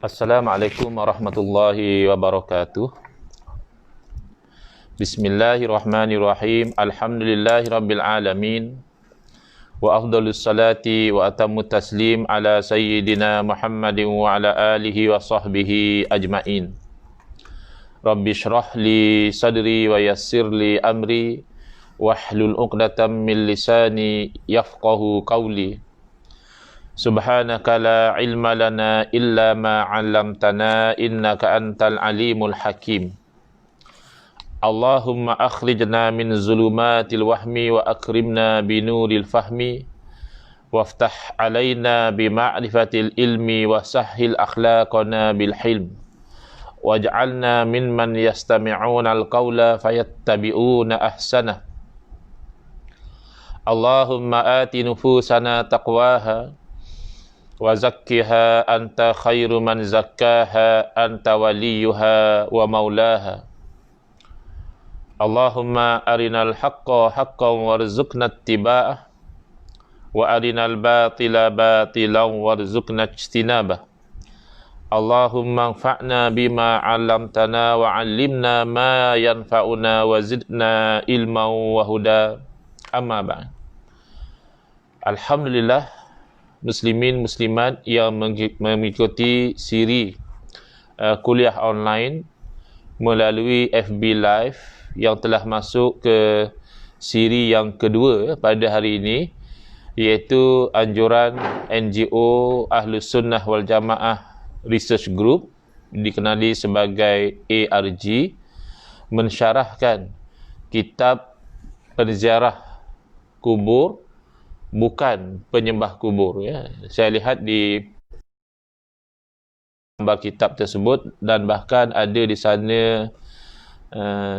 Assalamualaikum warahmatullahi wabarakatuh. Bismillahirrahmanirrahim. Alhamdulillahi rabbil alamin. Wa afdalus salati wa atammu taslim ala sayyidina Muhammadin wa ala alihi wa sahbihi ajma'in. Rabbi shrah li sadri wa yassir li amri wahlul 'uqdatam min lisani yafqahu qawli. Subhanaka la ilma lana illa ma 'allamtana innaka antal alimul hakim. Allahumma akhrijna min zulumatil wahmi wa akrimna binuril fahmi waftah alaina bima'rifatil ilmi wa sahhil akhlaqana bil hilm waj'alna mimman yastami'una al-qawla fayattabi'una ahsana. Allahumma ati nufusana taqwaha wa zakkiha anta khairu man zakkaha anta waliyuha wa maulaha. Allahumma arinal haqqa haqqan warzuqna ittiba'ah wa arinal batila batilan warzuqna ijtinabah. Allahumma anfa'na bima 'allamtana wa 'allimna ma yanfa'una wa zidna ilman wa huda. Amma ba'd. Alhamdulillah, muslimin muslimat yang mengikuti siri kuliah online melalui FB Live yang telah masuk ke siri yang kedua pada hari ini, iaitu anjuran NGO Ahlus Sunnah wal Jamaah Research Group, dikenali sebagai ARG, mensyarahkan kitab penziarah kubur, bukan penyembah kubur. Ya. Saya lihat di gambar kitab tersebut, dan bahkan ada di sana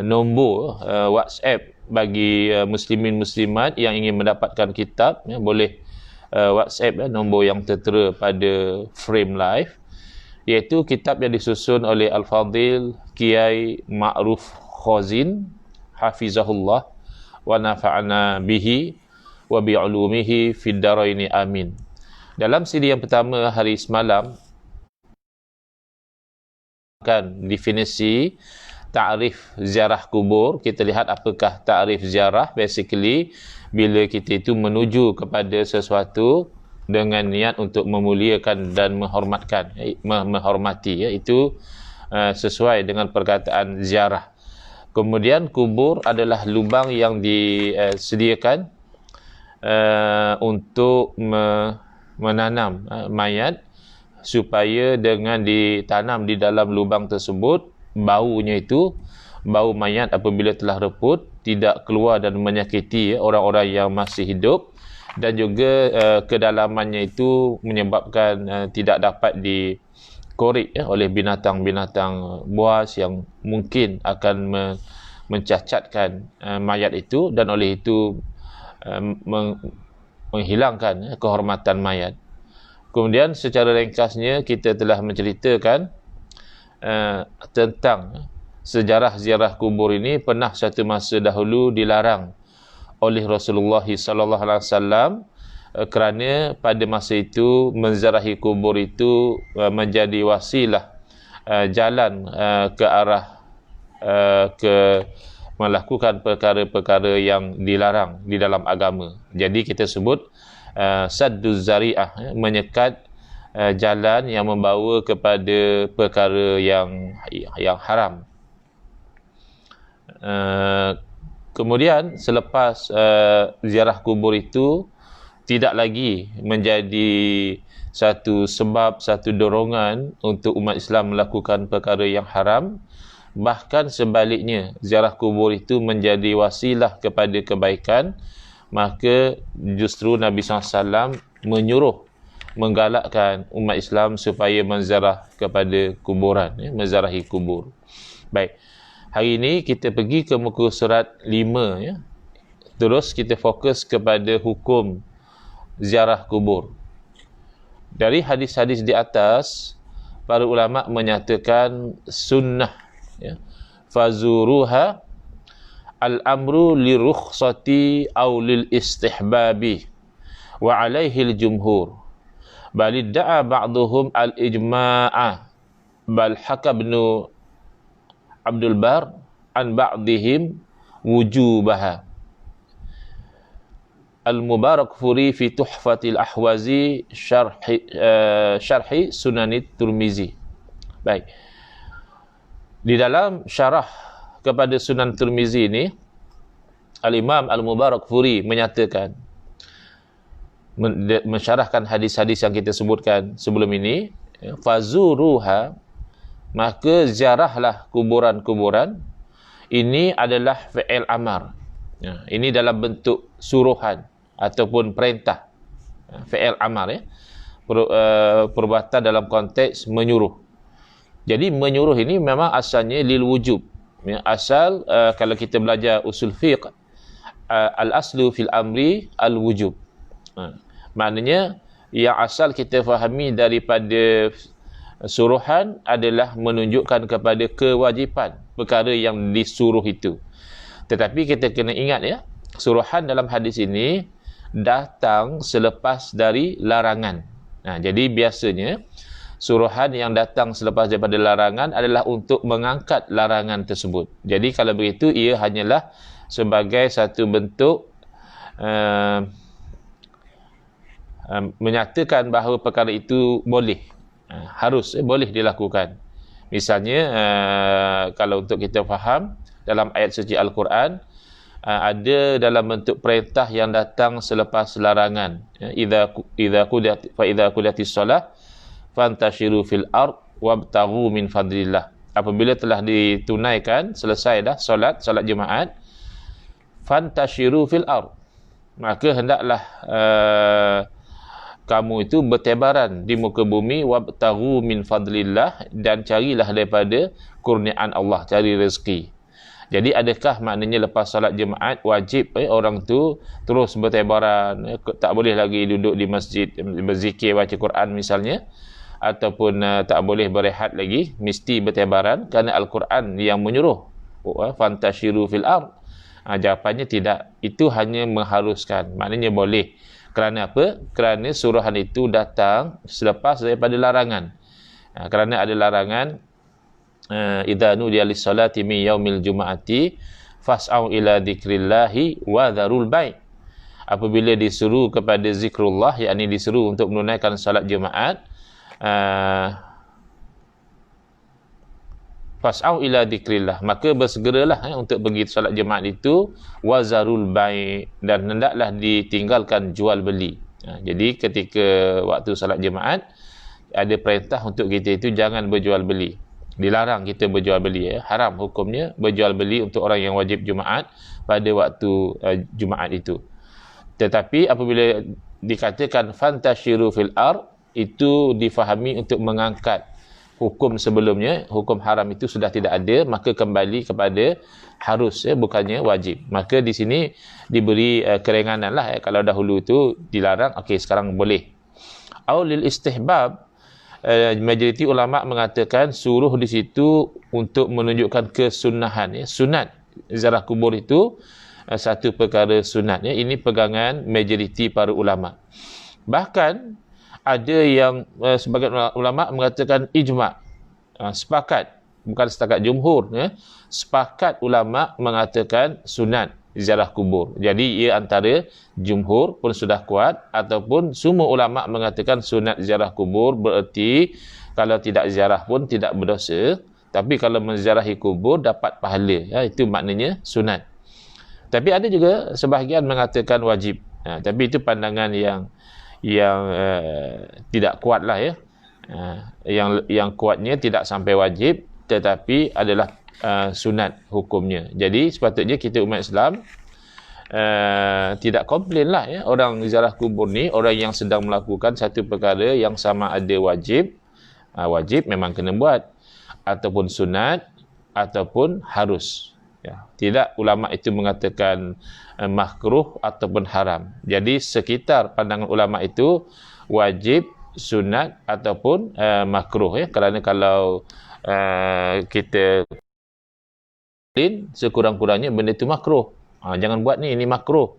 nombor WhatsApp bagi muslimin muslimat yang ingin mendapatkan kitab. Ya, boleh WhatsApp nombor yang tertera pada frame live, iaitu kitab yang disusun oleh Al-Fadhil Kiai Ma'ruf Khazin hafizahullah wa nafa'ana bihi wa bi'ulumihi fid daraini amin. Dalam siri yang pertama hari semalam kan definisi ta'rif ziarah kubur. Kita lihat apakah ta'rif ziarah. Basically, bila kita itu menuju kepada sesuatu dengan niat untuk memuliakan dan menghormati, ya, itu sesuai dengan perkataan ziarah. Kemudian kubur adalah lubang yang disediakan untuk menanam mayat, supaya dengan ditanam di dalam lubang tersebut, baunya itu, bau mayat apabila telah reput, tidak keluar dan menyakiti orang-orang yang masih hidup, dan juga kedalamannya itu menyebabkan tidak dapat dikorek oleh binatang-binatang buas yang mungkin akan mencacatkan mayat itu, dan oleh itu menghilangkan kehormatan mayat. Kemudian secara ringkasnya kita telah menceritakan tentang sejarah ziarah kubur ini pernah satu masa dahulu dilarang oleh Rasulullah sallallahu alaihi wasallam, kerana pada masa itu menziarahi kubur itu menjadi wasilah jalan ke arah melakukan perkara-perkara yang dilarang di dalam agama. Jadi kita sebut sadduz zari'ah, menyekat jalan yang membawa kepada perkara yang haram. Kemudian selepas ziarah kubur itu tidak lagi menjadi satu sebab, satu dorongan untuk umat Islam melakukan perkara yang haram. Bahkan sebaliknya, ziarah kubur itu menjadi wasilah kepada kebaikan. Maka justru Nabi SAW menggalakkan umat Islam supaya menziarah kepada kuburan, ya, menziarahi kubur. Baik, hari ini kita pergi ke muka surat 5, ya. Terus kita fokus kepada hukum ziarah kubur. Dari hadis-hadis di atas, para ulama menyatakan sunnah, ya, fazuruha al-amru lirukhsati aw lil istihbabi wa alaihi al-jumhur. Bal idda'a ba'duhum al-ijma'a bal haka ibn Abdul Bar an ba'dihim wujubaha. Al-Mubarakfuri fi Tuhfatil Ahwazi syarhi Sunanit Tirmizi. Baik. Di dalam syarah kepada Sunan Tirmizi ini, Al-Imam Al-Mubarakfuri menyatakan, mensyarahkan hadis-hadis yang kita sebutkan sebelum ini, fazuruha, maka ziarahlah kuburan-kuburan. Ini adalah fi'il amar. Ini dalam bentuk suruhan ataupun perintah, fi'il amar, perbuatan dalam konteks menyuruh. Jadi menyuruh ini memang asalnya lil wujub. Asal kalau kita belajar usul fiqh, al aslu fil amri al wujub. Maknanya yang asal kita fahami daripada suruhan adalah menunjukkan kepada kewajipan perkara yang disuruh itu. Tetapi kita kena ingat ya, suruhan dalam hadis ini datang selepas dari larangan. Jadi biasanya suruhan yang datang selepas daripada larangan adalah untuk mengangkat larangan tersebut. Jadi kalau begitu, ia hanyalah sebagai satu bentuk menyatakan bahawa perkara itu boleh, boleh dilakukan. Misalnya kalau untuk kita faham dalam ayat suci Al-Quran, ada dalam bentuk perintah yang datang selepas larangan. Idza qudiyatis shalah fantashiru fil ard wabtaghu min fadlillah. Apabila telah ditunaikan, selesai dah solat jemaat, fantashiru fil ard, maka hendaklah kamu itu bertebaran di muka bumi, wabtaghu min fadlillah, dan carilah daripada kurniaan Allah, cari rezeki. Jadi adakah maknanya lepas solat jemaat wajib orang tu terus bertebaran, tak boleh lagi duduk di masjid berzikir baca Quran misalnya, ataupun tak boleh berehat lagi, mesti bertebaran kerana Al-Quran yang menyuruh fantashiru fil ard? Jawapannya tidak. Itu hanya mengharuskan, maknanya boleh. Kerana apa? Kerana suruhan itu datang selepas daripada larangan. Kerana ada larangan, idza nudiya lis-salati min yaumil jumu'ati fas'au ila dzikrillahi wa dzarul bai'. Apabila disuruh kepada zikrullah, yakni disuruh untuk menunaikan salat jemaat, fas'au ila dzikrillah, maka bersegeralah untuk pergi salat jemaat itu, wa dzarul bai', dan hendaklah ditinggalkan jual beli. Jadi ketika waktu salat jemaat ada perintah untuk kita itu jangan berjual beli. Dilarang kita berjual beli, haram hukumnya berjual beli untuk orang yang wajib Jumaat pada waktu Jumaat itu. Tetapi apabila dikatakan fantashiru fil ard, itu difahami untuk mengangkat hukum sebelumnya. Hukum haram itu sudah tidak ada, maka kembali kepada harus, bukannya wajib. Maka di sini diberi keringanan lah. Kalau dahulu itu dilarang, okey sekarang boleh. Aulil istihbab, majoriti ulama mengatakan suruh di situ untuk menunjukkan kesunahan, sunat ziarah kubur itu satu perkara sunat. Ini pegangan majoriti para ulama. Bahkan ada yang sebagian ulama mengatakan ijma', sepakat, bukan setakat jumhur, sepakat ulama mengatakan sunat ziarah kubur. Jadi ia antara jumhur pun sudah kuat, ataupun semua ulama mengatakan sunat ziarah kubur, bererti kalau tidak ziarah pun tidak berdosa, tapi kalau menziarahi kubur dapat pahala. Itu maknanya sunat. Tapi ada juga sebahagian mengatakan wajib. Tapi itu pandangan yang tidak kuat lah. Yang kuatnya tidak sampai wajib, tetapi adalah sunat hukumnya. Jadi sepatutnya kita umat Islam tidak komplain lah orang ziarah kubur ni, orang yang sedang melakukan satu perkara yang sama ada wajib, wajib memang kena buat, ataupun sunat, ataupun harus. Tidak ulama itu mengatakan makruh ataupun haram. Jadi sekitar pandangan ulama itu wajib, sunat ataupun makruh. Kerana kalau kita sekurang-kurangnya benda itu makruh, jangan buat ni, ini makruh,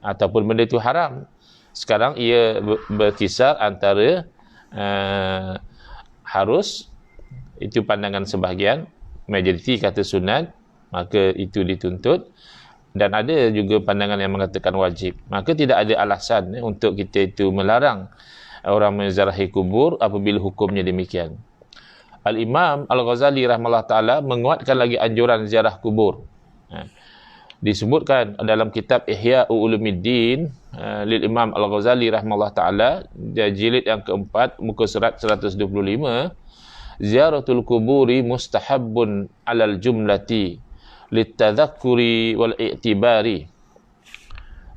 ataupun benda itu haram. Sekarang ia berkisar antara harus, Itu pandangan sebahagian, majoriti kata sunat, maka itu dituntut. Dan ada juga pandangan yang mengatakan wajib. Maka tidak ada alasan untuk kita itu melarang orang menziarahi kubur apabila hukumnya demikian. Al-Imam Al-Ghazali rahimahullah ta'ala menguatkan lagi anjuran ziarah kubur. Disebutkan dalam kitab Ihya Ulumuddin lil Imam Al-Ghazali rahimahullah ta'ala, jilid yang keempat, muka surat 125, ziaratul kuburi mustahabbun alal jumlati litadzakkuri wal i'tibari.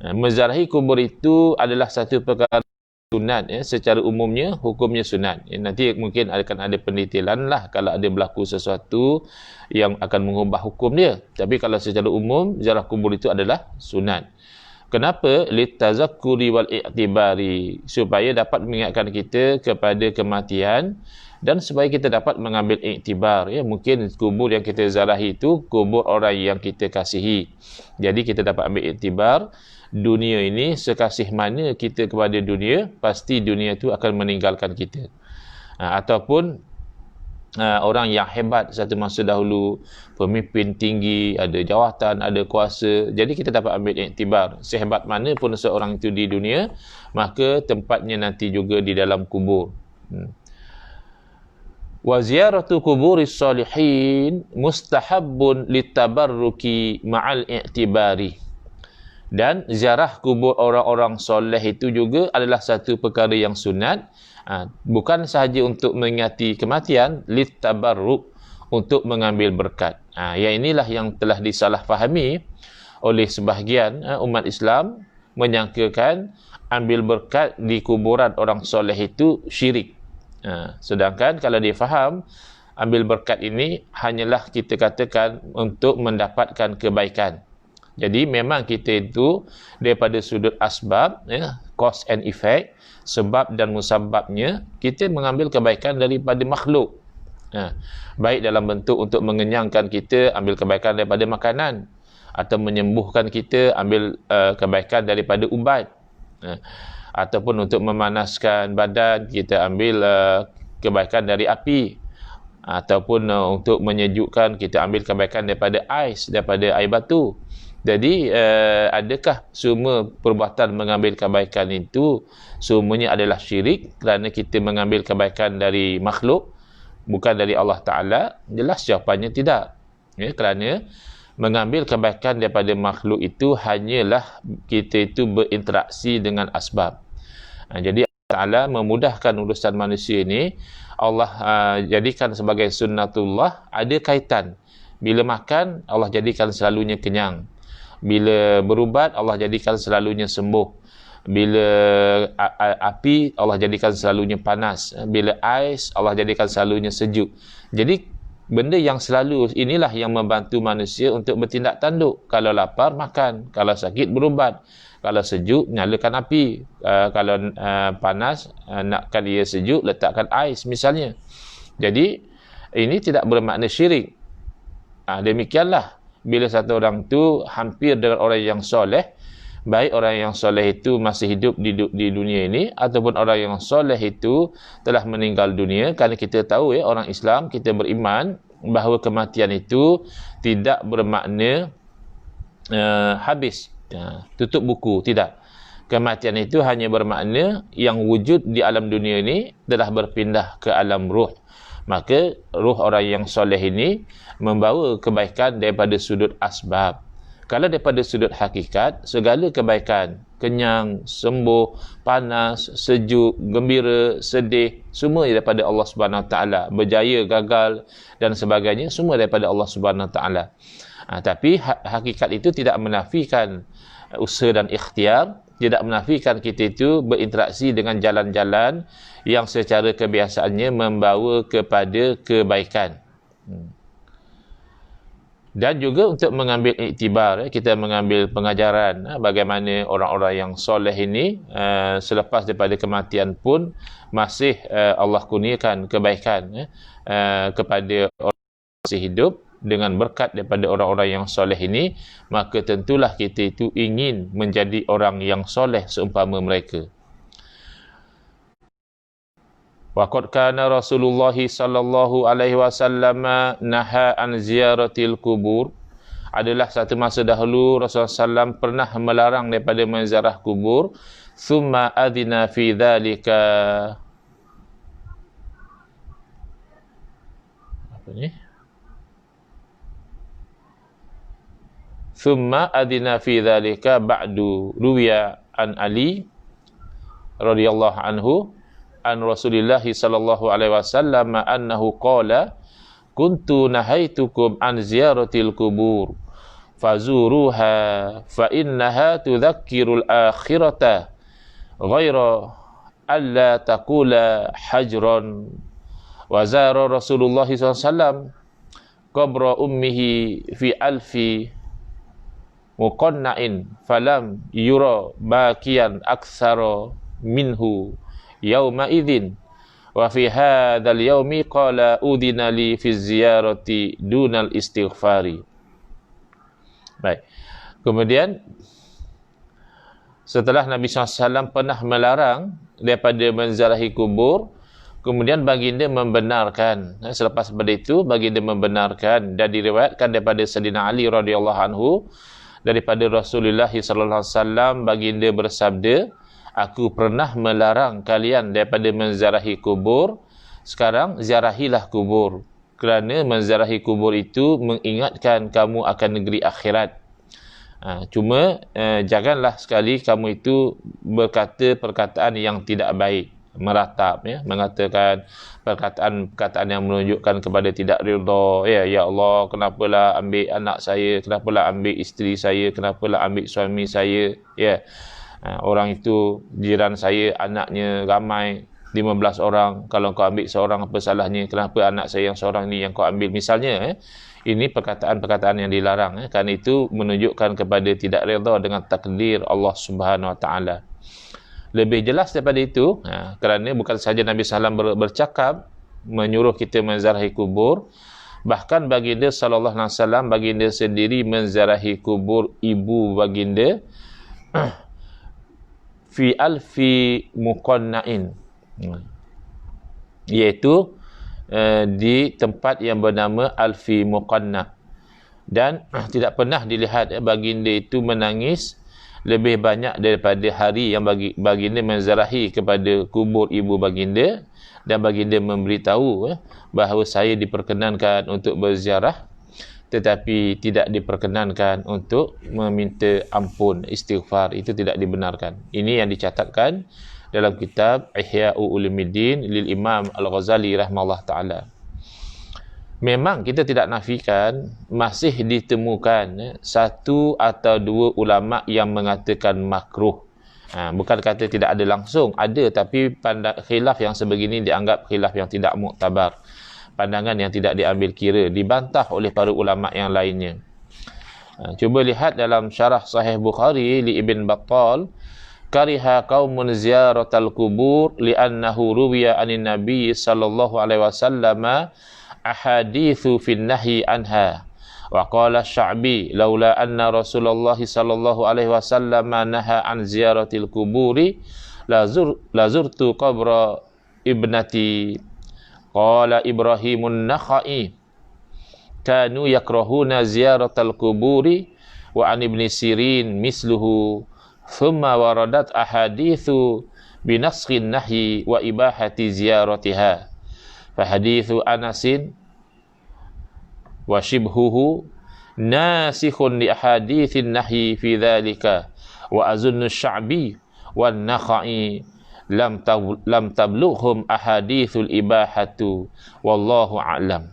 Menziarahi kubur itu adalah satu perkara sunat, secara umumnya hukumnya sunat. Nanti mungkin akan ada pendetailan lah kalau ada berlaku sesuatu yang akan mengubah hukum dia. Tapi kalau secara umum ziarah kubur itu adalah sunat. Kenapa? Litadzakkuri wal i'tibari, supaya dapat mengingatkan kita kepada kematian dan supaya kita dapat mengambil iktibar. Mungkin kubur yang kita ziarahi itu kubur orang yang kita kasihi. Jadi kita dapat ambil iktibar, dunia ini sekasih mana kita kepada dunia, pasti dunia itu akan meninggalkan kita. Ataupun orang yang hebat satu masa dahulu, pemimpin tinggi, ada jawatan, ada kuasa, jadi kita dapat ambil iktibar. Sehebat mana pun seorang itu di dunia, maka tempatnya nanti juga di dalam kubur. Wa ziyaratu kuburis salihin mustahabbun litabarruki ma'al i'tibari. Dan ziarah kubur orang-orang soleh itu juga adalah satu perkara yang sunat, bukan sahaja untuk mengingati kematian, litabarruk, untuk mengambil berkat. Yang inilah yang telah disalahfahami oleh sebahagian umat Islam, menyangkakan ambil berkat di kuburan orang soleh itu syirik. Sedangkan kalau dia faham, ambil berkat ini hanyalah kita katakan untuk mendapatkan kebaikan. Jadi memang kita itu daripada sudut asbab, cause and effect, sebab dan musababnya, kita mengambil kebaikan daripada makhluk. Baik dalam bentuk untuk mengenyangkan kita, ambil kebaikan daripada makanan, atau menyembuhkan kita, ambil kebaikan daripada ubat. Ataupun untuk memanaskan badan, kita ambil kebaikan dari api. Ataupun untuk menyejukkan, kita ambil kebaikan daripada ais, daripada air batu. Jadi adakah semua perbuatan mengambil kebaikan itu semuanya adalah syirik kerana kita mengambil kebaikan dari makhluk, bukan dari Allah Ta'ala? Jelas jawapannya tidak. Kerana mengambil kebaikan daripada makhluk itu hanyalah kita itu berinteraksi dengan asbab. Jadi Allah Ta'ala memudahkan urusan manusia ini. Allah jadikan sebagai sunnatullah, ada kaitan. Bila makan, Allah jadikan selalunya kenyang. Bila berubat, Allah jadikan selalunya sembuh. Bila api, Allah jadikan selalunya panas. Bila ais, Allah jadikan selalunya sejuk. Jadi benda yang selalu inilah yang membantu manusia untuk bertindak tanduk. Kalau lapar, makan. Kalau sakit, berubat. Kalau sejuk, nyalakan api. Kalau panas, nakkan ia sejuk, letakkan ais misalnya. Jadi ini tidak bermakna syirik. Demikianlah bila satu orang tu hampir dengan orang yang soleh, baik orang yang soleh itu masih hidup di dunia ini ataupun orang yang soleh itu telah meninggal dunia. Kerana kita tahu orang Islam, kita beriman bahawa kematian itu tidak bermakna habis, tutup buku, tidak. Kematian itu hanya bermakna yang wujud di alam dunia ini telah berpindah ke alam ruh. Maka ruh orang yang soleh ini membawa kebaikan daripada sudut asbab. Kalau daripada sudut hakikat, segala kebaikan, kenyang, sembuh, panas, sejuk, gembira, sedih, semua daripada Allah Subhanahu Wa Taala. Berjaya, gagal dan sebagainya, semua daripada Allah Subhanahu Wa Taala. Tapi hakikat itu tidak menafikan usaha dan ikhtiar, tidak menafikan kita itu berinteraksi dengan jalan-jalan yang secara kebiasaannya membawa kepada kebaikan. Dan juga untuk mengambil iktibar, kita mengambil pengajaran bagaimana orang-orang yang soleh ini selepas daripada kematian pun masih Allah kurniakan kebaikan kepada orang yang masih hidup dengan berkat daripada orang-orang yang soleh ini. Maka tentulah kita itu ingin menjadi orang yang soleh seumpama mereka. Wa qad kana Rasulullah sallallahu alaihi wasallam naha an ziyaratil kubur. Adalah satu masa dahulu Rasulullah SAW pernah melarang daripada menziarah kubur. Thumma adina fi dhalika. Apa ni? Thumma adina fi dhalika ba'du ruwiya an Ali radhiyallahu anhu an Rasulillah sallallahu alaihi wasallam annahu qala kuntu nahaitukum an ziyaratil kubur fazuruha fa innaha tudzakkirul akhirata ghaira alla taqula hajran. Wa zara Rasulullah SAW qabra ummihi fi alfi muqanna'in falam yura bakiyan aktsara minhu yawma idzin wa fi hadzal yaumi qala udina li fi ziyarati dunal istighfari. Baik. Kemudian setelah Nabi SAW pernah melarang daripada menziarahi kubur, kemudian baginda membenarkan. Selepas pada itu baginda membenarkan dan diriwayatkan daripada Sayyidina Ali radhiyallahu anhu daripada Rasulullah sallallahu alaihi wasallam baginda bersabda, aku pernah melarang kalian daripada menziarahi kubur, sekarang ziarahilah kubur. Kerana menziarahi kubur itu mengingatkan kamu akan negeri akhirat. Cuma janganlah sekali kamu itu berkata perkataan yang tidak baik, meratap, ya, mengatakan perkataan-perkataan yang menunjukkan kepada tidak redha. Ya Allah, kenapalah ambil anak saya, kenapalah ambil isteri saya, kenapalah ambil suami saya, ya. Orang itu jiran saya, anaknya ramai 15 orang, kalau kau ambil seorang apa salahnya, kenapa anak saya yang seorang ni yang kau ambil, misalnya. Ini perkataan-perkataan yang dilarang, kerana itu menunjukkan kepada tidak redha dengan takdir Allah Subhanahu Wa Taala. Lebih jelas daripada itu, kerana bukan sahaja Nabi SAW bercakap menyuruh kita menziarahi kubur, bahkan baginda sallallahu alaihi wasallam, baginda sendiri menziarahi kubur ibu baginda fi alfi muqanna'in, iaitu di tempat yang bernama Alfi Muqanna. Dan tidak pernah dilihat baginda itu menangis lebih banyak daripada hari yang baginda menziarahi kepada kubur ibu baginda, dan baginda memberitahu bahawa saya diperkenankan untuk berziarah tetapi tidak diperkenankan untuk meminta ampun, istighfar, itu tidak dibenarkan. Ini yang dicatatkan dalam kitab Ihya'u Ulumuddin lil Imam Al-Ghazali rahimahullah ta'ala. Memang kita tidak nafikan masih ditemukan satu atau dua ulama yang mengatakan makruh. Bukan kata tidak ada langsung, ada, tapi khilaf yang sebegini dianggap khilaf yang tidak muktabar, pandangan yang tidak diambil kira, dibantah oleh para ulama yang lainnya. Cuba lihat dalam syarah Sahih Bukhari li Ibn Battal, kariha qaumun ziyaratal kubur li'annahu ruwiya anin nabiy sallallahu alaihi wasallam ahaditsu fin nahyi anha. Wa qala Sya'bi laula anna Rasulullah sallallahu alaihi wasallam naha an ziyaratil kuburi la zurtu qabra ibnati. Qala Ibrahimun Nakhai kanu yakrahuna ziyaratal kuburi wa an Ibn Sirin misluhu. Thumma waradat ahadithu binaskhin nahyi wa ibahati ziyaratiha. Fahadithu Anasin wa shibhuhu nasikhun li ahadithin nahyi fi dhalika wa azunnu Sya'bi wan Nakhai lam tablughum ahadithul ibahatu wallahu a'lam.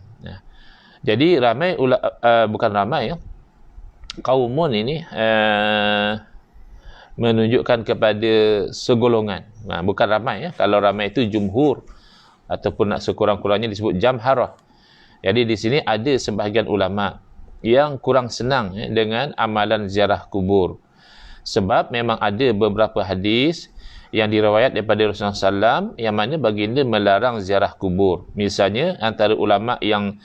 Jadi ramai bukan ramai, kaumun ini menunjukkan kepada segolongan, bukan ramai, kalau ramai itu jumhur ataupun nak sekurang-kurangnya disebut jamharah. Jadi di sini ada sebahagian ulama yang kurang senang dengan amalan ziarah kubur, sebab memang ada beberapa hadis yang diriwayat daripada Rasulullah SAW yang mana baginda melarang ziarah kubur. Misalnya antara ulama yang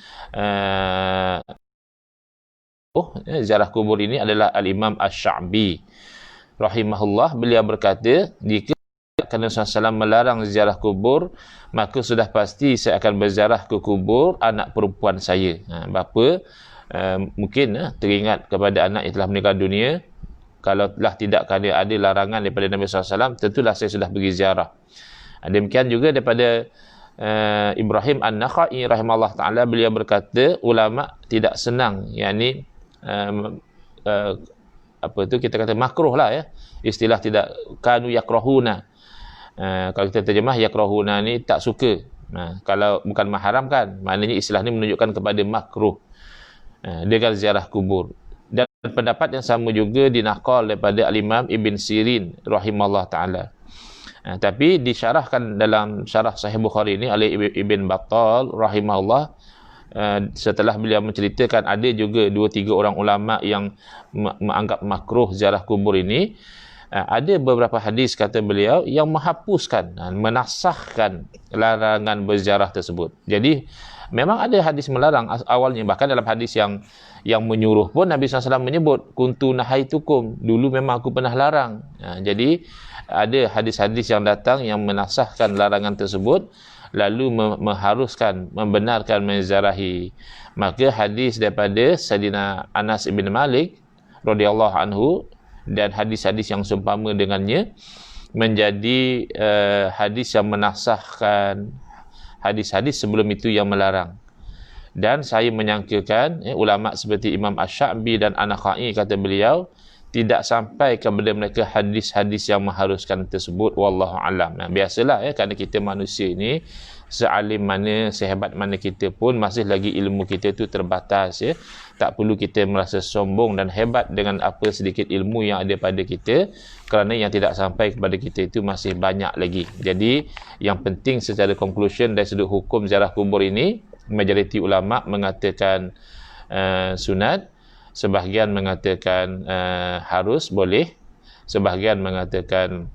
ziarah kubur ini adalah Al-Imam Asy-Sya'bi rahimahullah. Beliau berkata, jika kerana Rasulullah SAW melarang ziarah kubur, maka sudah pasti saya akan berziarah ke kubur anak perempuan saya. Bapa mungkin teringat kepada anak yang telah meninggal dunia. Kalau telah tidak ada larangan daripada Nabi SAW, tentulah saya sudah pergi ziarah. Demikian juga daripada Ibrahim An-Nakhai rahimahullah ta'ala, beliau berkata ulama tidak senang, yakni kita kata makruh lah ya, istilah tidak kanu yakrahuna. Kalau kita terjemah yakrahuna ni tak suka. Kalau bukan mengharamkan, maknanya istilah ni menunjukkan kepada makruh dengan ziarah kubur. Dan pendapat yang sama juga dinaqal daripada Al-Imam Ibn Sirin rahimahullah ta'ala. Tapi disyarahkan dalam syarah Sahih Bukhari ini oleh Ibn Battal rahimahullah, setelah beliau menceritakan ada juga 2-3 orang ulama yang menganggap makruh ziarah kubur ini. Ada beberapa hadis, kata beliau, yang menghapuskan, menasahkan larangan berziarah tersebut. Jadi memang ada hadis melarang awalnya, bahkan dalam hadis yang menyuruh pun Nabi SAW menyebut kuntu nahaitukum, dulu memang aku pernah larang. Jadi ada hadis-hadis yang datang yang menasahkan larangan tersebut, lalu mengharuskan, membenarkan menziarahi. Maka hadis daripada Sayyidina Anas bin Malik radhiyallahu anhu dan hadis-hadis yang seumpama dengannya menjadi hadis yang menasahkan hadis-hadis sebelum itu yang melarang. Dan saya menyangkakan ulama seperti Imam Asy-Sya'bi dan An-Nakhai, kata beliau, tidak sampai kepada mereka hadis-hadis yang mengharuskan tersebut. Wallahu alam. Biasalah kerana kita manusia ini, sealim mana, sehebat mana kita pun, masih lagi ilmu kita tu terbatas ya. Tak perlu kita merasa sombong dan hebat dengan apa sedikit ilmu yang ada pada kita, kerana yang tidak sampai kepada kita itu masih banyak lagi. Jadi yang penting secara conclusion dari sudut hukum ziarah kubur ini, majoriti ulama mengatakan sunat, sebahagian mengatakan harus, boleh, sebahagian mengatakan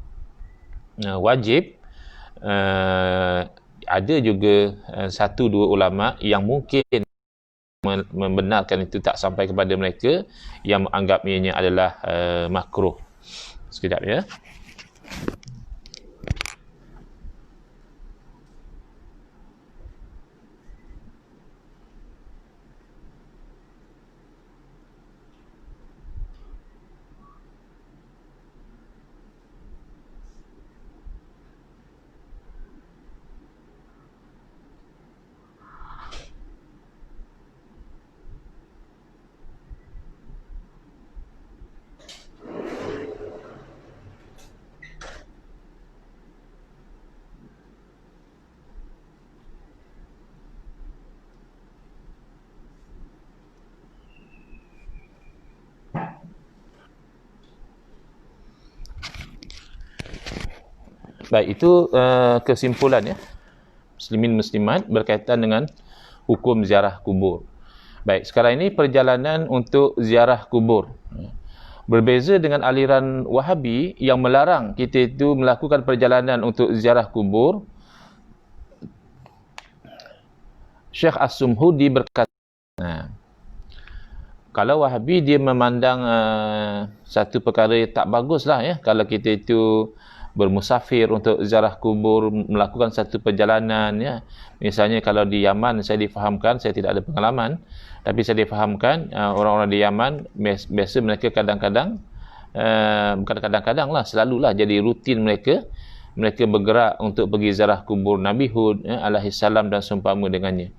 wajib. Ada juga 1-2 ulama yang mungkin membenarkan itu tak sampai kepada mereka, yang menganggap ianya adalah makruh. Sekejap ya. Baik, itu kesimpulan ya, muslimin muslimat, berkaitan dengan hukum ziarah kubur. Baik, sekarang ini perjalanan untuk ziarah kubur. Berbeza dengan aliran Wahabi yang melarang kita itu melakukan perjalanan untuk ziarah kubur. Syekh As-Sumhudi berkata, kalau Wahabi dia memandang satu perkara yang tak baguslah ya, kalau kita itu bermusafir untuk ziarah kubur, melakukan satu perjalanan ya. Misalnya kalau di Yaman, saya difahamkan, saya tidak ada pengalaman, tapi saya difahamkan orang-orang di Yaman biasa mereka kadang-kadang, bukan kadang-kadang lah, selalulah jadi rutin mereka bergerak untuk pergi ziarah kubur Nabi Hud alaihi salam dan seumpama dengannya.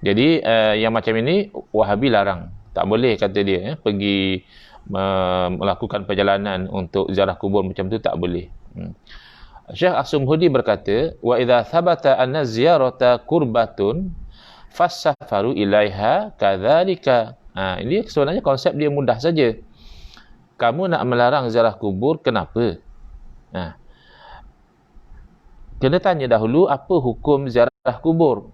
Jadi yang macam ini Wahabi larang, tak boleh kata dia pergi melakukan perjalanan untuk ziarah kubur macam tu, tak boleh. Syekh As-Sumhudi berkata, wa idza thabata anna ziyarata qurbatun fassafaru ilaiha kadzalika. Ini sebenarnya konsep dia mudah saja. Kamu nak melarang ziarah kubur, kenapa? Kena tanya dahulu apa hukum ziarah kubur.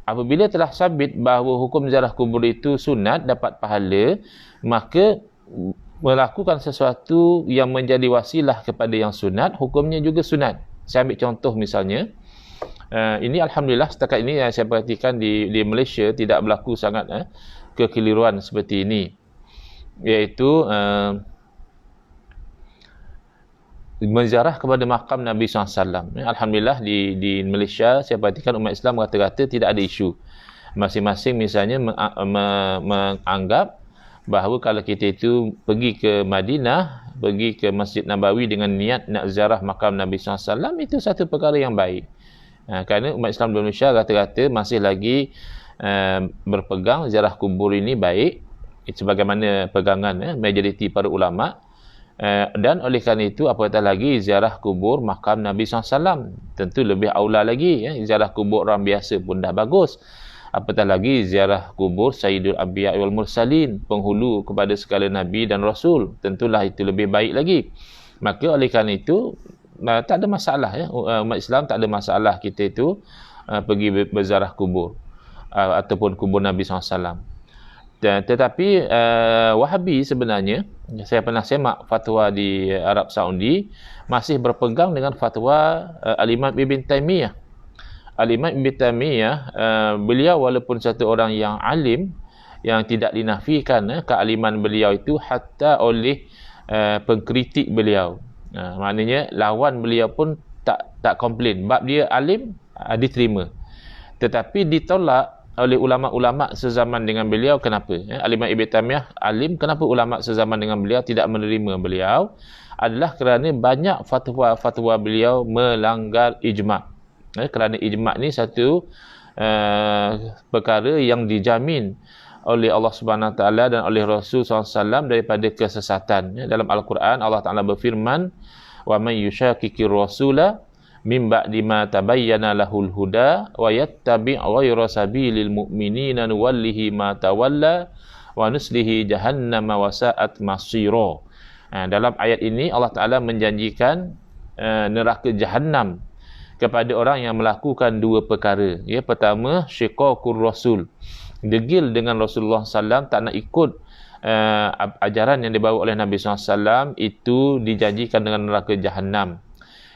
Apabila telah sabit bahawa hukum ziarah kubur itu sunat, dapat pahala, maka melakukan sesuatu yang menjadi wasilah kepada yang sunat, hukumnya juga sunat. Saya ambil contoh misalnya, ini alhamdulillah setakat ini yang saya perhatikan di Malaysia tidak berlaku sangat kekeliruan seperti ini, iaitu menziarah kepada makam Nabi SAW. Alhamdulillah di Malaysia saya perhatikan umat Islam rata-rata tidak ada isu. Masing-masing misalnya menganggap bahawa kalau kita itu pergi ke Madinah, pergi ke Masjid Nabawi dengan niat nak ziarah makam Nabi SAW, itu satu perkara yang baik. Kerana umat Islam di Indonesia rata-rata masih lagi berpegang ziarah kubur ini baik, sebagaimana pegangan majoriti para ulama. Dan oleh kerana itu, apatah lagi ziarah kubur makam Nabi SAW, tentu lebih aula lagi. Ziarah kubur orang biasa pun dah bagus, apatah lagi ziarah kubur Sayyidul Anbiya wal Mursalin, penghulu kepada segala Nabi dan Rasul, tentulah itu lebih baik lagi. Maka oleh kerana itu, tak ada masalah, umat Islam tak ada masalah kita itu pergi berziarah kubur ataupun kubur Nabi SAW. Tetapi Wahabi sebenarnya, saya pernah semak fatwa di Arab Saudi, masih berpegang dengan fatwa Al-Imam Ibn Taymiyah. Al-Imam Ibn Taymiyah, beliau walaupun satu orang yang alim, yang tidak dinafikan kealiman beliau itu hatta oleh pengkritik beliau. Maknanya lawan beliau pun tak komplain, bab dia alim, diterima. Tetapi ditolak oleh ulama-ulama sezaman dengan beliau. Kenapa? Al-Imam Ibn Taymiyah alim, kenapa ulama sezaman dengan beliau tidak menerima beliau? Adalah kerana banyak fatwa-fatwa beliau melanggar ijma'. Kerana ijma' ni satu perkara yang dijamin oleh Allah Subhanahu Wa Taala dan oleh Rasul SAW daripada kesesatan. Dalam Al-Quran Allah Taala berfirman, wa man yushaqiqir rasula min ba'di ma tabayyana lahul huda wa yattabi' ghayra sabilil mu'minina nuwallihi ma tawalla wa nuslihi jahannama wa sa'at masira. Dalam ayat ini Allah Taala menjanjikan neraka Jahannam kepada orang yang melakukan dua perkara. Pertama, syiqaqur rasul, degil dengan Rasulullah SAW, tak nak ikut ajaran yang dibawa oleh Nabi SAW, itu dijanjikan dengan neraka Jahannam.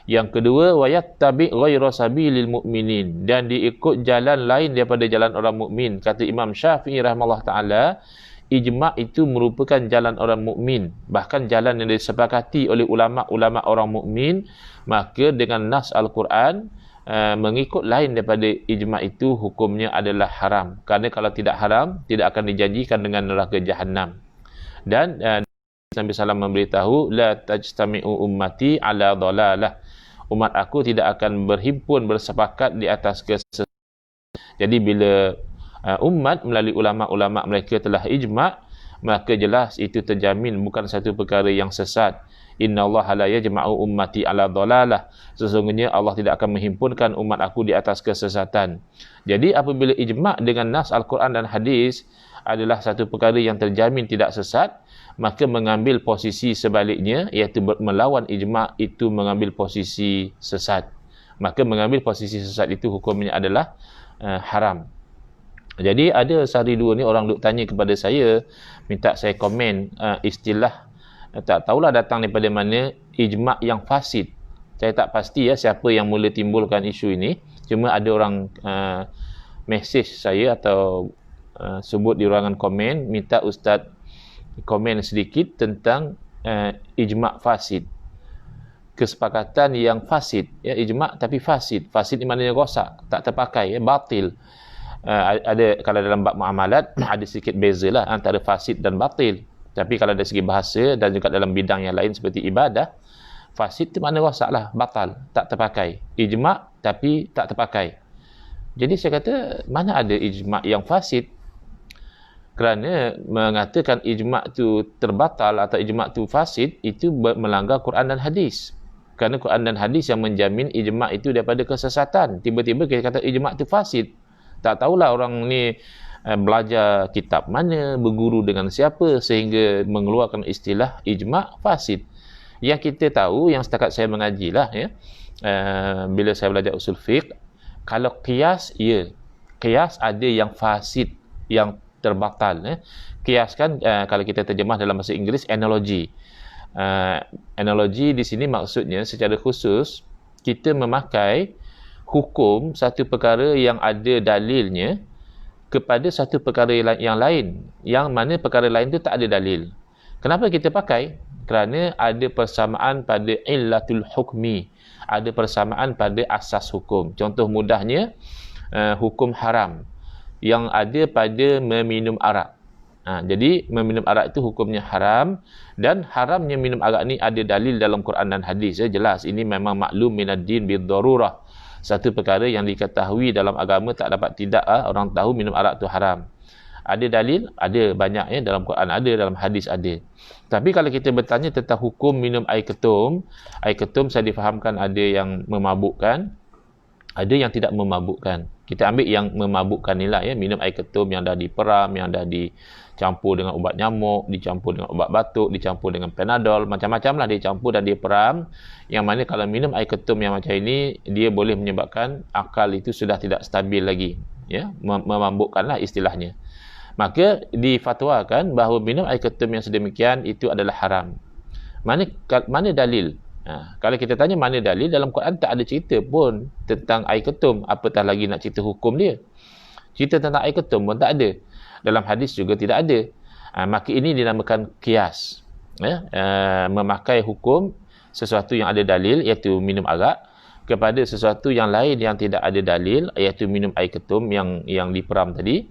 Yang kedua, wayattabi' ghayra sabilil mu'minin, dan diikut jalan lain daripada jalan orang mukmin. Kata Imam Syafi'i rahimahullah taala, ijma' itu merupakan jalan orang mukmin, bahkan jalan yang disepakati oleh ulama-ulama orang mukmin. Maka dengan nas Al-Quran, mengikut lain daripada ijma' itu hukumnya adalah haram. Kerana kalau tidak haram, tidak akan dijanjikan dengan neraka Jahannam. Dan Nabi SAW memberitahu, la tajtami'u ummati ala dhalalah, umat aku tidak akan berhimpun, bersepakat di atas kesesatan. Jadi bila umat melalui ulama-ulama mereka telah ijma', maka jelas itu terjamin bukan satu perkara yang sesat. Innallaha la yajma'u ummati ala dhalalah, sesungguhnya Allah tidak akan menghimpunkan umat aku di atas kesesatan. Jadi apabila ijma' dengan nas Al-Quran dan hadis adalah satu perkara yang terjamin tidak sesat, maka mengambil posisi sebaliknya, iaitu melawan ijma', itu mengambil posisi sesat. Maka mengambil posisi sesat itu hukumnya adalah haram. Jadi ada sehari dua ni orang duk tanya kepada saya, minta saya komen istilah, tak tahulah datang daripada mana, ijma' yang fasid. Saya tak pasti siapa yang mula timbulkan isu ini. Cuma ada orang mesej saya atau sebut di ruangan komen, minta Ustaz komen sedikit tentang ijma' fasid, kesepakatan yang fasid. Ijma' tapi fasid. Fasid ni maknanya rosak, tak terpakai, batil. Ada, kalau dalam bab muamalat ada sedikit bezalah antara fasid dan batil. Tapi kalau dari segi bahasa dan juga dalam bidang yang lain seperti ibadah, fasid itu makna rosak lah, batal, tak terpakai. Ijma' tapi tak terpakai. Jadi saya kata, mana ada ijma' yang fasid? Kerana mengatakan ijma' tu terbatal atau ijma' tu fasid, itu melanggar Quran dan hadis. Kerana Quran dan hadis yang menjamin ijma' itu daripada kesesatan. Tiba-tiba kita kata ijma' tu fasid. Tak tahulah orang ni belajar kitab mana, berguru dengan siapa sehingga mengeluarkan istilah ijma' fasid. Yang kita tahu, yang setakat saya mengaji lah, bila saya belajar usul fiqh, kalau qiyas, qiyas ada yang fasid, yang terbatal. Qiyas kan, kalau kita terjemah dalam bahasa Inggeris, analogy. Analogy di sini maksudnya secara khusus kita memakai hukum satu perkara yang ada dalilnya kepada satu perkara yang lain, yang mana perkara lain itu tak ada dalil. Kenapa kita pakai? Kerana ada persamaan pada illatul hukmi, ada persamaan pada asas hukum. Contoh mudahnya, hukum haram yang ada pada meminum arak. Jadi meminum arak itu hukumnya haram, dan haramnya minum arak ni ada dalil dalam Quran dan hadis. Jelas ini memang maklum minad din bid darurah. Satu perkara yang diketahui dalam agama, tak dapat tidak orang tahu minum arak tu haram. Ada dalil? Ada banyak dalam Quran ada, dalam hadis ada. Tapi kalau kita bertanya tentang hukum minum air ketum saya difahamkan ada yang memabukkan, ada yang tidak memabukkan. Kita ambil yang memabukkan ni lah, minum air ketum yang dah diperam, yang dah dicampur dengan ubat nyamuk, dicampur dengan ubat batuk, dicampur dengan Panadol, macam-macam lah dicampur dan diperam. Yang mana kalau minum air ketum yang macam ini, dia boleh menyebabkan akal itu sudah tidak stabil lagi, memabukkan lah istilahnya. Maka difatwakan bahawa minum air ketum yang sedemikian itu adalah haram. Mana dalil? Kalau kita tanya mana dalil, dalam Quran tak ada cerita pun tentang air ketum, apatah lagi nak cerita hukum dia. Cerita tentang air ketum pun tak ada. Dalam hadis juga tidak ada. Maka ini dinamakan qiyas. Memakai hukum sesuatu yang ada dalil, iaitu minum arak, kepada sesuatu yang lain yang tidak ada dalil, iaitu minum air ketum yang diperam tadi,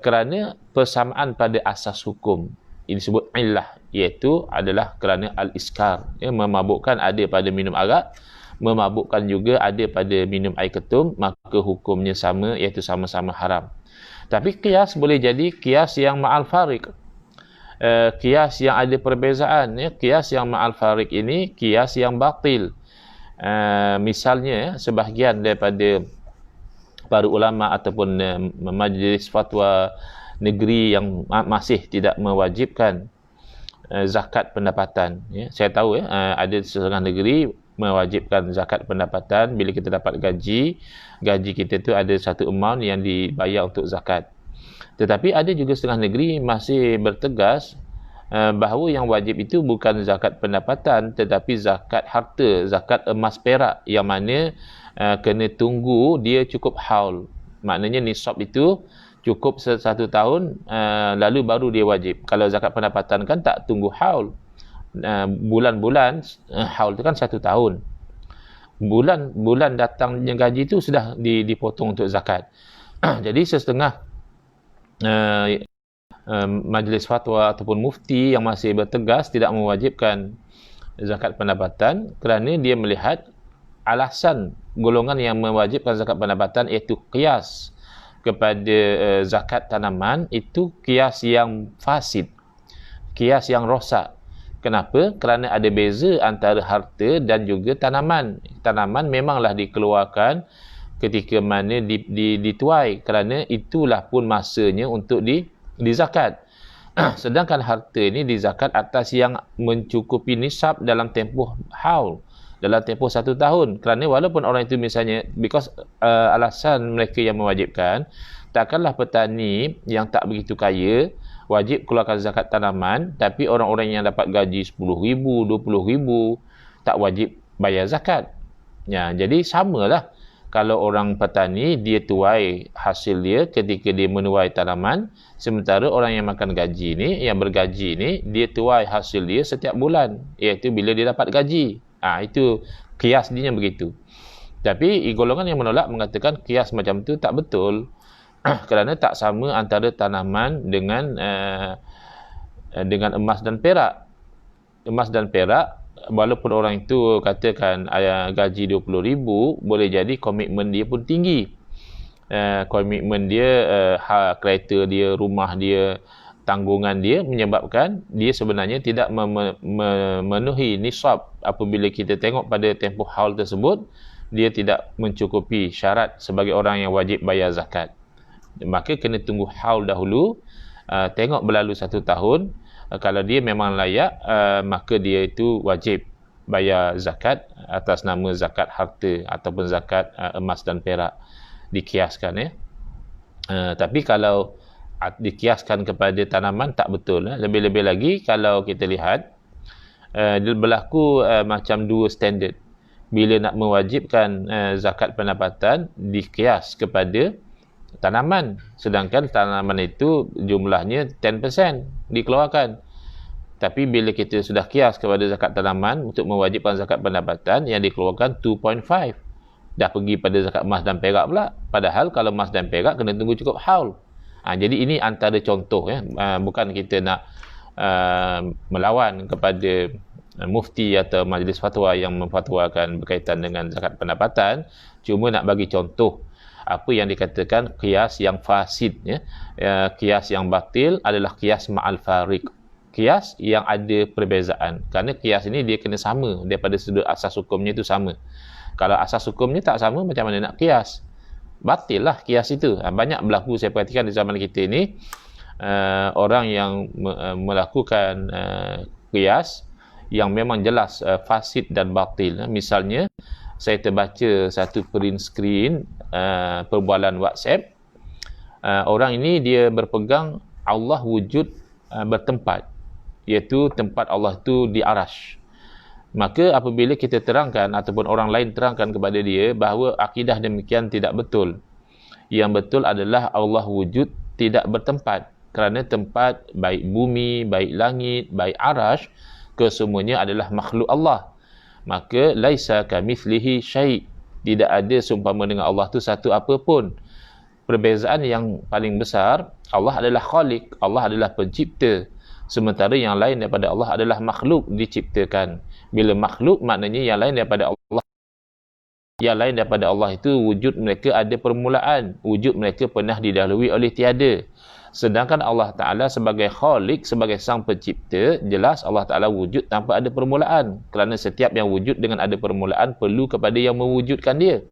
kerana persamaan pada asas hukum. Ini disebut illah, iaitu adalah kerana al-iskar. Memabukkan ada pada minum arak, memabukkan juga ada pada minum air ketum, maka hukumnya sama, iaitu sama-sama haram. Tapi qiyas boleh jadi qiyas yang ma'al fariq. Qiyas yang ada perbezaan. Qiyas yang ma'al fariq ini qiyas yang batil. Misalnya, sebahagian daripada para ulama ataupun majlis fatwa negeri yang masih tidak mewajibkan zakat pendapatan. Saya tahu ada setengah negeri mewajibkan zakat pendapatan. Bila kita dapat gaji kita tu ada satu amount yang dibayar untuk zakat. Tetapi ada juga setengah negeri masih bertegas bahawa yang wajib itu bukan zakat pendapatan, tetapi zakat harta, zakat emas perak, yang mana kena tunggu dia cukup haul. Maknanya nisab itu cukup 1 tahun, lalu baru dia wajib. Kalau zakat pendapatan kan tak tunggu haul. Bulan-bulan, haul itu kan 1 tahun. Bulan datangnya gaji itu sudah dipotong untuk zakat. Jadi setengah majlis fatwa ataupun mufti yang masih bertegas tidak mewajibkan zakat pendapatan kerana dia melihat alasan golongan yang mewajibkan zakat pendapatan iaitu qiyas kepada zakat tanaman, itu qiyas yang fasid, qiyas yang rosak. Kenapa? Kerana ada beza antara harta dan juga tanaman. Tanaman memanglah dikeluarkan ketika mana dituai, kerana itulah pun masanya untuk dizakat. Sedangkan harta ini dizakat atas yang mencukupi nisab dalam tempoh haul, dalam tempoh 1 tahun. Kerana walaupun orang itu misalnya, because alasan mereka yang mewajibkan, takkanlah petani yang tak begitu kaya wajib keluarkan zakat tanaman, tapi orang-orang yang dapat gaji 10,000, 20,000 tak wajib bayar zakat. Jadi samalah kalau orang petani, dia tuai hasil dia ketika dia menuai tanaman, sementara orang yang makan gaji ni, yang bergaji ni, dia tuai hasil dia setiap bulan, iaitu bila dia dapat gaji. Itu qiyas dia begitu. Tapi golongan yang menolak mengatakan qiyas macam tu tak betul. Kerana tak sama antara tanaman dengan emas dan perak. Emas dan perak, walaupun orang itu katakan gaji 20,000, boleh jadi komitmen dia pun tinggi. Komitmen dia, kereta dia, rumah dia, tanggungan dia menyebabkan dia sebenarnya tidak memenuhi nisab. Apabila kita tengok pada tempoh haul tersebut, dia tidak mencukupi syarat sebagai orang yang wajib bayar zakat. Maka kena tunggu haul dahulu, tengok berlalu 1 tahun. Kalau dia memang layak, maka dia itu wajib bayar zakat atas nama zakat harta ataupun zakat emas dan perak, dikiaskan. Tapi kalau dikiaskan kepada tanaman, tak betul. Lebih-lebih lagi kalau kita lihat, berlaku macam 2 standard. Bila nak mewajibkan zakat pendapatan, dikias kepada tanaman, sedangkan tanaman itu jumlahnya 10% dikeluarkan. Tapi bila kita sudah kias kepada zakat tanaman untuk mewajibkan zakat pendapatan, yang dikeluarkan 2.5. Dah pergi pada zakat emas dan perak pula. Padahal kalau emas dan perak kena tunggu cukup haul. Jadi ini antara contoh, ya. Bukan kita nak melawan kepada mufti atau majlis fatwa yang memfatwakan berkaitan dengan zakat pendapatan. Cuma nak bagi contoh apa yang dikatakan kias yang fasid, ya. Kias yang batil adalah kias ma'al fariq, kias yang ada perbezaan. Kerana kias ini dia kena sama daripada sudut asas hukumnya itu sama. Kalau asas hukumnya tak sama, macam mana nak kias? Batil lah kias itu. Banyak berlaku, saya perhatikan di zaman kita ini, orang yang melakukan kias yang memang jelas fasid dan batil. Misalnya, saya terbaca satu print screen perbualan WhatsApp. Orang ini dia berpegang Allah wujud bertempat, iaitu tempat Allah tu di Arash. Maka apabila kita terangkan ataupun orang lain terangkan kepada dia bahawa akidah demikian tidak betul, yang betul adalah Allah wujud tidak bertempat, kerana tempat baik bumi, baik langit, baik Arash, kesemuanya adalah makhluk Allah. Maka laisa kamithlihi syai', tidak ada seumpama dengan Allah tu satu apa pun. Perbezaan yang paling besar, Allah adalah khaliq, Allah adalah pencipta, sementara yang lain daripada Allah adalah makhluk diciptakan. Bila makhluk, maknanya yang lain daripada Allah, yang lain daripada Allah itu wujud mereka ada permulaan, wujud mereka pernah didahului oleh tiada. Sedangkan Allah Ta'ala sebagai khaliq, sebagai sang pencipta, jelas Allah Ta'ala wujud tanpa ada permulaan. Kerana setiap yang wujud dengan ada permulaan perlu kepada yang mewujudkan dia.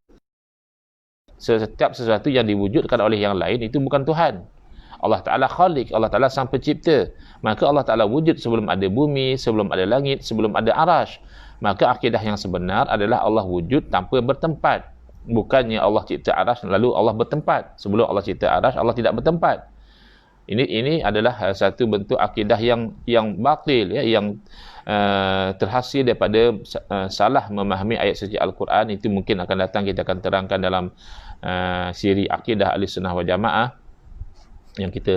Setiap sesuatu yang diwujudkan oleh yang lain itu bukan Tuhan. Allah Ta'ala khaliq, Allah Ta'ala sang pencipta. Maka Allah Ta'ala wujud sebelum ada bumi, sebelum ada langit, sebelum ada arash. Maka akidah yang sebenar adalah Allah wujud tanpa bertempat. Bukannya Allah cipta arash lalu Allah bertempat. Sebelum Allah cipta arash, Allah tidak bertempat. Ini adalah satu bentuk akidah yang batil, ya, yang terhasil daripada salah memahami ayat suci Al-Quran. Itu mungkin akan datang, kita akan terangkan dalam siri akidah Ahlussunnah wal Jamaah yang kita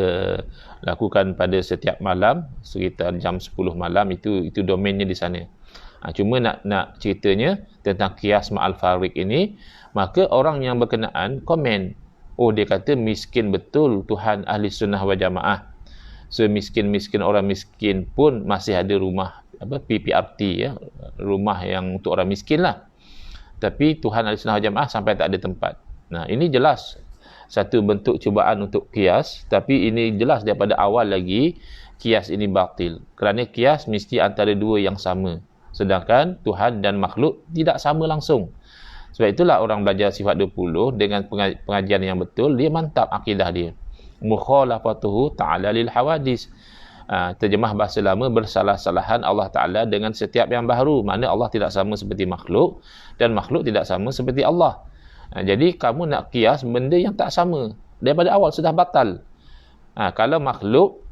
lakukan pada setiap malam sekitar jam 10 malam. Itu domainnya di sana. Cuma nak ceritanya tentang kias ma'al fariq ini, maka orang yang berkenaan komen, oh dia kata miskin betul Tuhan Ahlussunnah wal Jamaah. Semiskin-miskin orang miskin pun masih ada rumah PPRT, ya, rumah yang untuk orang miskin lah. Tapi Tuhan Ahlussunnah wal Jamaah sampai tak ada tempat. Nah, ini jelas satu bentuk cubaan untuk kias, tapi ini jelas daripada awal lagi kias ini batil. Kerana kias mesti antara dua yang sama. Sedangkan Tuhan dan makhluk tidak sama langsung. Sebab itulah orang belajar sifat 20 dengan pengajian yang betul, dia mantap akidah dia. Mukhalafatuhu ta'ala lil hawadis. Terjemah bahasa lama, bersalah-salahan Allah Ta'ala dengan setiap yang baru. Mana Allah tidak sama seperti makhluk dan makhluk tidak sama seperti Allah. Jadi kamu nak kias benda yang tak sama, daripada awal sudah batal. Kalau makhluk,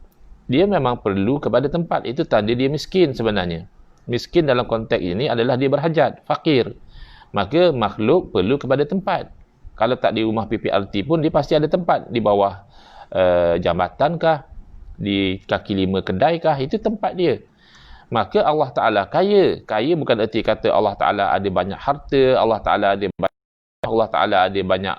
dia memang perlu kepada tempat. Itu tanda dia miskin sebenarnya. Miskin dalam konteks ini adalah dia berhajat, fakir. Maka makhluk perlu kepada tempat. Kalau tak di rumah PPRT pun, dia pasti ada tempat. Di bawah jambatan kah, di kaki lima kedai kah, itu tempat dia. Maka Allah Ta'ala kaya. Kaya bukan erti kata Allah Ta'ala ada banyak harta, Allah Ta'ala ada banyak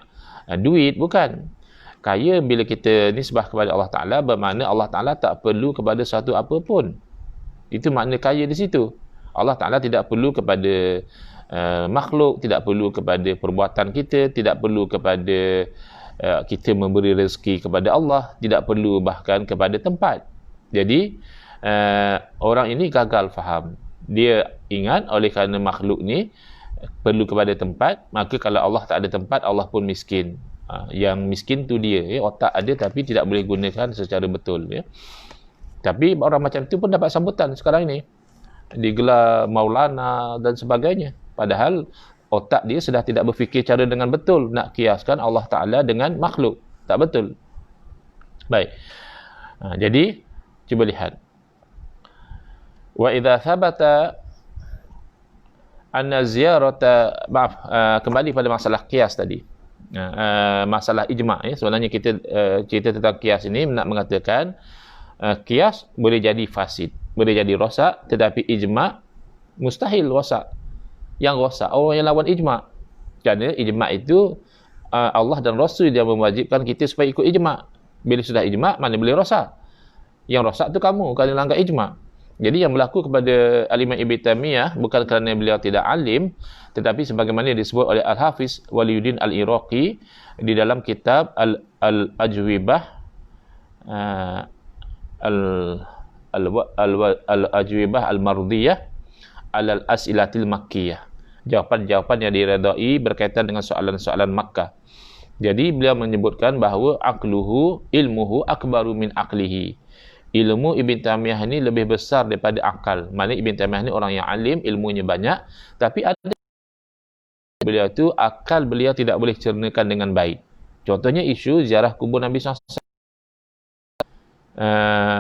duit, bukan. Kaya bila kita nisbah kepada Allah Ta'ala, bermakna Allah Ta'ala tak perlu kepada satu apa pun. Itu makna kaya di situ. Allah Ta'ala tidak perlu kepada makhluk, tidak perlu kepada perbuatan kita, tidak perlu kepada kita memberi rezeki kepada Allah, tidak perlu bahkan kepada tempat. Jadi orang ini gagal faham. Dia ingat oleh kerana makhluk ni perlu kepada tempat, maka kalau Allah tak ada tempat, Allah pun miskin. Yang miskin tu dia, ya, otak ada tapi tidak boleh gunakan secara betul, ya. Tapi orang macam tu pun dapat sambutan sekarang ini, digelar Maulana dan sebagainya. Padahal otak dia sudah tidak berfikir cara dengan betul, nak kiaskan Allah Ta'ala dengan makhluk. Tak betul. Baik. Jadi cuba lihat. Wa idza thabata anna ziyarata, kembali pada masalah kias tadi. Masalah ijma', ya. Sebenarnya kita cerita tentang kias ini nak mengatakan kias boleh jadi fasid. boleh jadi rosak, tetapi ijma' mustahil rosak. Yang rosak orang yang lawan ijma'. Kerana ijma' itu Allah dan Rasul dia mewajibkan kita supaya ikut ijma'. Bila sudah ijma', mana boleh rosak. Yang rosak tu kamu kerana langgar ijma'. Jadi yang berlaku kepada Al-Imam Ibn Taymiyah bukan kerana beliau tidak alim, tetapi sebagaimana disebut oleh Al-Hafiz Waliyuddin Al-Iraqi di dalam kitab Al-Ajwibah Al-Ajwibah Al-Mardiyah Al-As'ilatil Makkiyah. Jawapan-jawapan yang diredai berkaitan dengan soalan-soalan Makkah. Jadi beliau menyebutkan bahawa aqluhu ilmuhu akbaru min aqlihi. Ilmu Ibn Taymiyah ni lebih besar daripada akal. Maksudnya Ibn Taymiyah ni orang yang alim, ilmunya banyak, tapi ada beliau tu akal beliau tidak boleh cernakan dengan baik. Contohnya isu ziarah kubur Nabi SAW.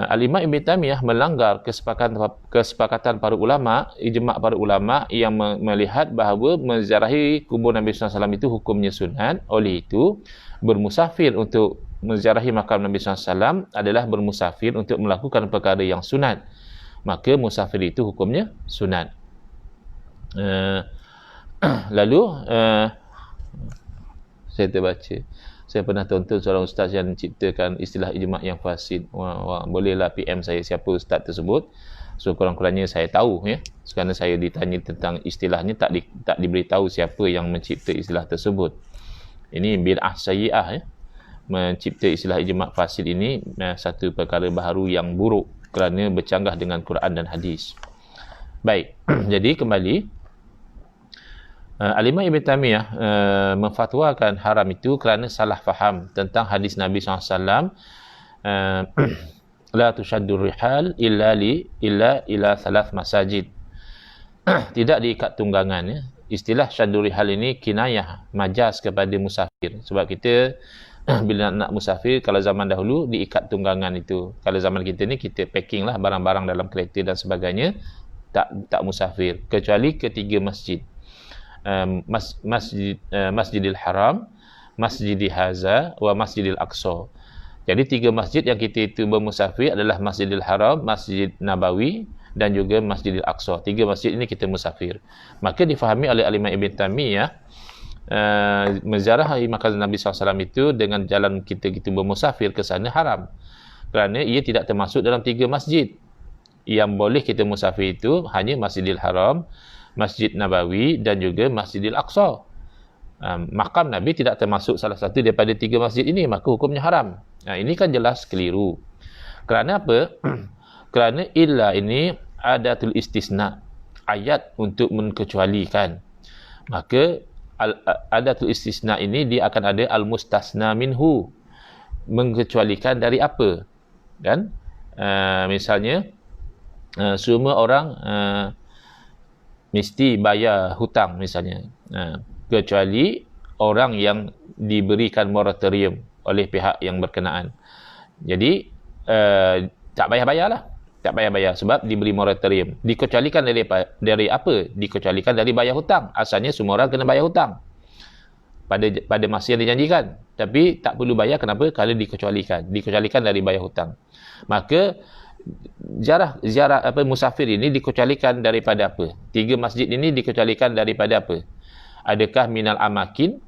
Al-Imam Ibn Taymiyah melanggar kesepakatan para ulama, ijma' para ulama yang melihat bahawa menziarahi kubur Nabi SAW itu hukumnya sunat. Oleh itu, bermusafir untuk menziarahi makam Nabi SAW adalah bermusafir untuk melakukan perkara yang sunat. Maka musafir itu hukumnya sunat. Lalu saya terbaca, saya pernah tonton seorang ustaz yang menciptakan istilah ijma' yang fasid. Bolehlah PM saya siapa ustaz tersebut. So kurang-kurangnya saya tahu ya. Kerana saya ditanya tentang istilahnya, tak diberitahu siapa yang mencipta istilah tersebut. Ini bid'ah sayyi'ah ya. Mencipta istilah ijma' fasid ini satu perkara baharu yang buruk kerana bercanggah dengan Quran dan hadis. Baik, jadi kembali Al-Imam Ibn Taymiyah memfatwakan haram itu kerana salah faham tentang hadis Nabi SAW. La tushaddur rihal illa ila thalath masajid. Tidak diikat tunggangan ya. Istilah syaddur rihal ini kinayah, majaz kepada musafir. Sebab kita bila nak musafir, kalau zaman dahulu diikat tunggangan itu. Kalau zaman kita ni kita packing lah barang-barang dalam kereta dan sebagainya, tak musafir kecuali ketiga masjid. Masjidil Haram, Masjidil Haza wa Masjidil Aqsa. Jadi tiga masjid yang kita itu bermusafir adalah Masjidil Haram, Masjid Nabawi dan juga Masjidil Aqsa. Tiga masjid ini kita musafir. Maka difahami oleh Al-Imam Ibn Taymiyah menziarahi makam Nabi SAW itu dengan jalan kita bermusafir ke sana haram. Kerana ia tidak termasuk dalam tiga masjid. Yang boleh kita musafir itu hanya Masjidil Haram, Masjid Nabawi dan juga Masjidil Aqsa. Makam Nabi tidak termasuk salah satu daripada tiga masjid ini, maka hukumnya haram. Ini kan jelas keliru. Kerana apa? Kerana illa ini adatul istisna, ayat untuk menkecualikan. Maka adatul istisna ini dia akan ada al-mustasna minhu, mengecualikan dari apa? Dan misalnya semua orang mesti bayar hutang misalnya, kecuali orang yang diberikan moratorium oleh pihak yang berkenaan. Jadi tak payah-bayarlah, tak payah-bayar sebab diberi moratorium. Dikecualikan dari apa? Dikecualikan dari bayar hutang. Asalnya semua orang kena bayar hutang pada masa yang dijanjikan, tapi tak perlu bayar. Kenapa? Kalau dikecualikan dari bayar hutang. Maka ziarah musafir ini dikecualikan daripada apa? Tiga masjid ini dikecualikan daripada apa? Adakah minal amakin,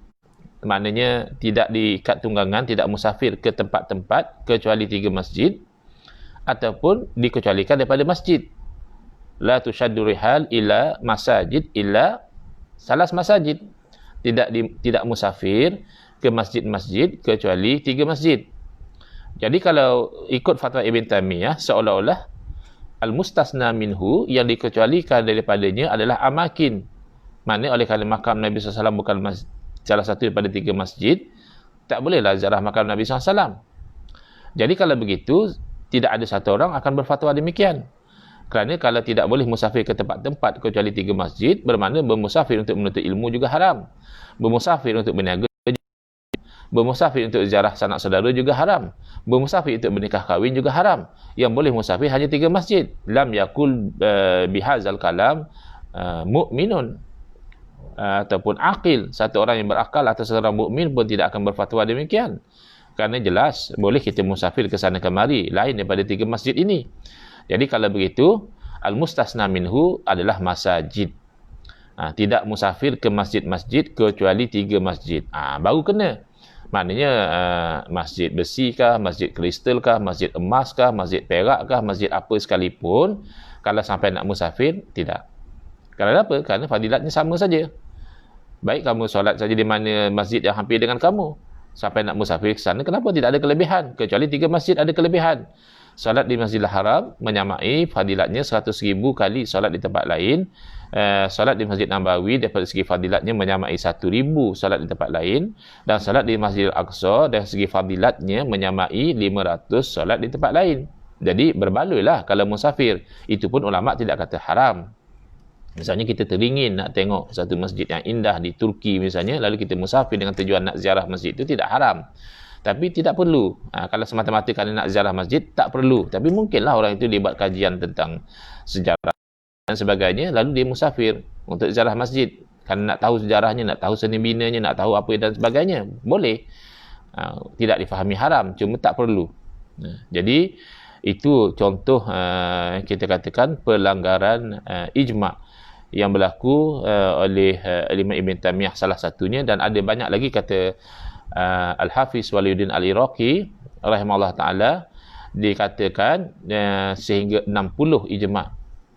maknanya tidak diikat tunggangan, tidak musafir ke tempat-tempat kecuali tiga masjid, ataupun dikecualikan daripada masjid. La tushaddu rihal illa masajid illa salas masajid. Tidak musafir ke masjid-masjid kecuali tiga masjid. Jadi kalau ikut fatwa Ibn Taymiyah, seolah-olah al-mustasna minhu, yang dikecualikan daripadanya adalah amakin. Maknanya oleh kerana makam Nabi SAW bukan salah satu daripada tiga masjid, tak bolehlah ziarah makam Nabi SAW. Jadi kalau begitu, tidak ada satu orang akan berfatwa demikian. Kerana kalau tidak boleh musafir ke tempat-tempat kecuali tiga masjid, bermakna bermusafir untuk menuntut ilmu juga haram. Bermusafir untuk berniaga, bermusafir untuk ziarah sanak saudara juga haram. Bermusafir untuk bernikah kahwin juga haram. Yang boleh musafir hanya tiga masjid. Lam yakul bihazal kalam mu'minun ataupun aqil. Satu orang yang berakal atau seorang mukmin pun tidak akan berfatwa demikian. Kerana jelas boleh kita musafir ke sana kemari lain daripada tiga masjid ini. Jadi kalau begitu, al-mustasna minhu adalah masajid. Tidak musafir ke masjid-masjid kecuali 3 masjid. Baru kena. Maknanya masjid besi kah, masjid kristal kah, masjid emas kah, masjid perak kah, masjid apa sekalipun, kalau sampai nak musafir, tidak. Kerana apa? Kerana fadilatnya sama saja. Baik kamu solat saja di mana masjid yang hampir dengan kamu, sampai nak musafir ke sana, kenapa tidak ada kelebihan? Kecuali 3 masjid ada kelebihan. Solat di Masjidil Haram menyamai fadilatnya 100,000 kali solat di tempat lain. Solat di Masjid Nabawi daripada segi fadilatnya menyamai 1,000 solat di tempat lain. Dan solat di Masjidil Aqsa dari segi fadilatnya menyamai 500 solat di tempat lain. Jadi berbaloi kalau musafir. Itu pun ulama tidak kata haram. Misalnya kita teringin nak tengok satu masjid yang indah di Turki misalnya, lalu kita musafir dengan tujuan nak ziarah masjid, itu tidak haram. Tapi tidak perlu. Kalau semata-mata kerana nak ziarah masjid, tak perlu. Tapi mungkinlah orang itu dia buat kajian tentang sejarah dan sebagainya, lalu dia musafir untuk ziarah masjid. Kerana nak tahu sejarahnya, nak tahu seni binanya, nak tahu apa dan sebagainya. Boleh. Tidak difahami haram, cuma tak perlu. Jadi, itu contoh kita katakan pelanggaran ijma' yang berlaku oleh Imam Ibn Taymiyah salah satunya, dan ada banyak lagi kata Al-Hafiz Waliuddin Al-Iraqi rahimahullah ta'ala, dikatakan sehingga 60 ijma'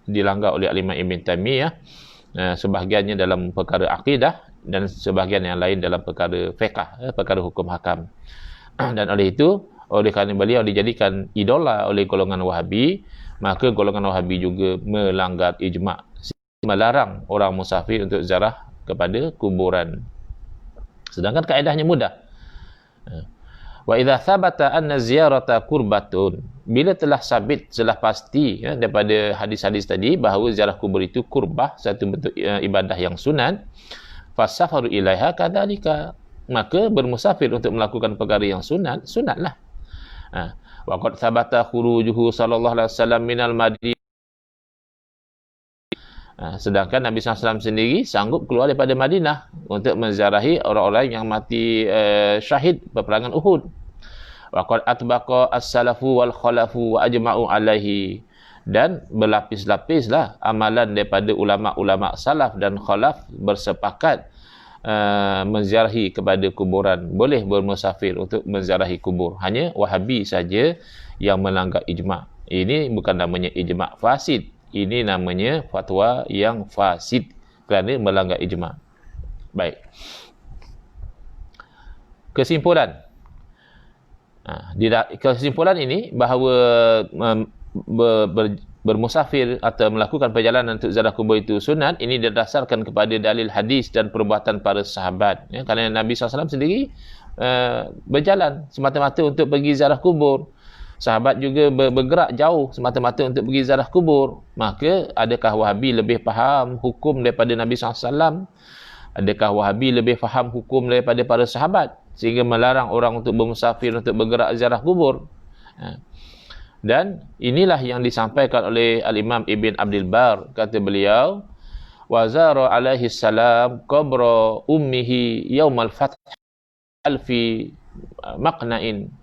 dilanggar oleh Imam Ibn Taymiyah, sebahagiannya dalam perkara akidah dan sebahagian yang lain dalam perkara fiqh, perkara hukum hakam. Dan oleh itu, oleh kerana beliau dijadikan idola oleh golongan Wahabi, maka golongan Wahabi juga melanggar ijma', melarang orang musafir untuk ziarah kepada kuburan. Sedangkan kaedahnya mudah. Wa idza thabata anna ziyarata qurbatun, bila telah sabit, telah pasti daripada hadis-hadis tadi bahawa ziarah kubur itu kurbah, satu bentuk ibadah yang sunat, fasafaru ilaiha kadzalika, maka bermusafir untuk melakukan perkara yang sunatlah. Wa qad thabata khurujuhu sallallahu alaihi wasallam minal Madinah. Sedangkan Nabi SAW sendiri sanggup keluar daripada Madinah untuk menziarahi orang-orang yang mati syahid peperangan Uhud. Wa qad atbaqa as-salafu wal khalafu wa ajma'u alaihi, dan berlapis-lapislah amalan daripada ulama-ulama salaf dan khalaf bersepakat menziarahi kepada kuburan. Boleh bermusafir untuk menziarahi kubur. Hanya Wahabi saja yang melanggar ijma'. Ini bukan namanya ijma' fasid. Ini namanya fatwa yang fasid kerana melanggar ijma'. Baik. Kesimpulan. Kesimpulan ini bahawa bermusafir atau melakukan perjalanan untuk ziarah kubur itu sunat, ini didasarkan kepada dalil hadis dan perbuatan para sahabat. Kerana Nabi SAW sendiri berjalan semata-mata untuk pergi ziarah kubur. Sahabat juga bergerak jauh semata-mata untuk pergi ziarah kubur. Maka adakah Wahabi lebih faham hukum daripada Nabi SAW? Adakah Wahabi lebih faham hukum daripada para sahabat sehingga melarang orang untuk bermusafir untuk bergerak ziarah kubur? Dan inilah yang disampaikan oleh Al-Imam Ibn Abdul Bar. Kata beliau, wa zara alaihi salam qabra ummihi yaumal fath alfi maqna'in.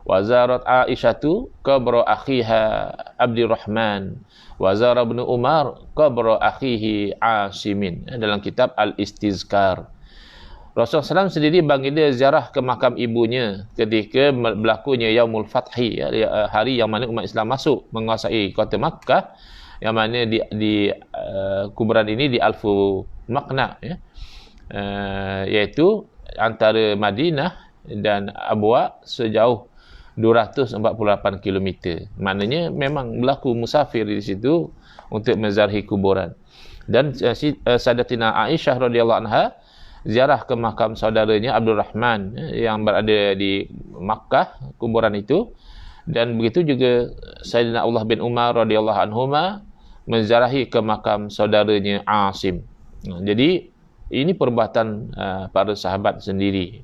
Wazarat Aisyatu qabra akhiha Abdurrahman, wazara Ibn Umar qabra akhihi Asimin, dalam kitab Al-Istizkar. Rasulullah SAW sendiri baginda ziarah ke makam ibunya ketika berlakunya Yaumul Fathi, hari yang mana umat Islam masuk menguasai kota Makkah, yang mana di kuburan ini di Alfu Maqna, iaitu antara Madinah dan Abwa sejauh 248 km. Maknanya memang berlaku musafir di situ untuk menziarahi kuburan. Dan Sayyidatina Aisyah radhiyallahu anha ziarah ke makam saudaranya Abdurrahman yang berada di Makkah, kuburan itu. Dan begitu juga Sayyidina Abdullah bin Umar radhiyallahu anhuma menziarahi ke makam saudaranya Asim. Jadi ini perbuatan para sahabat sendiri.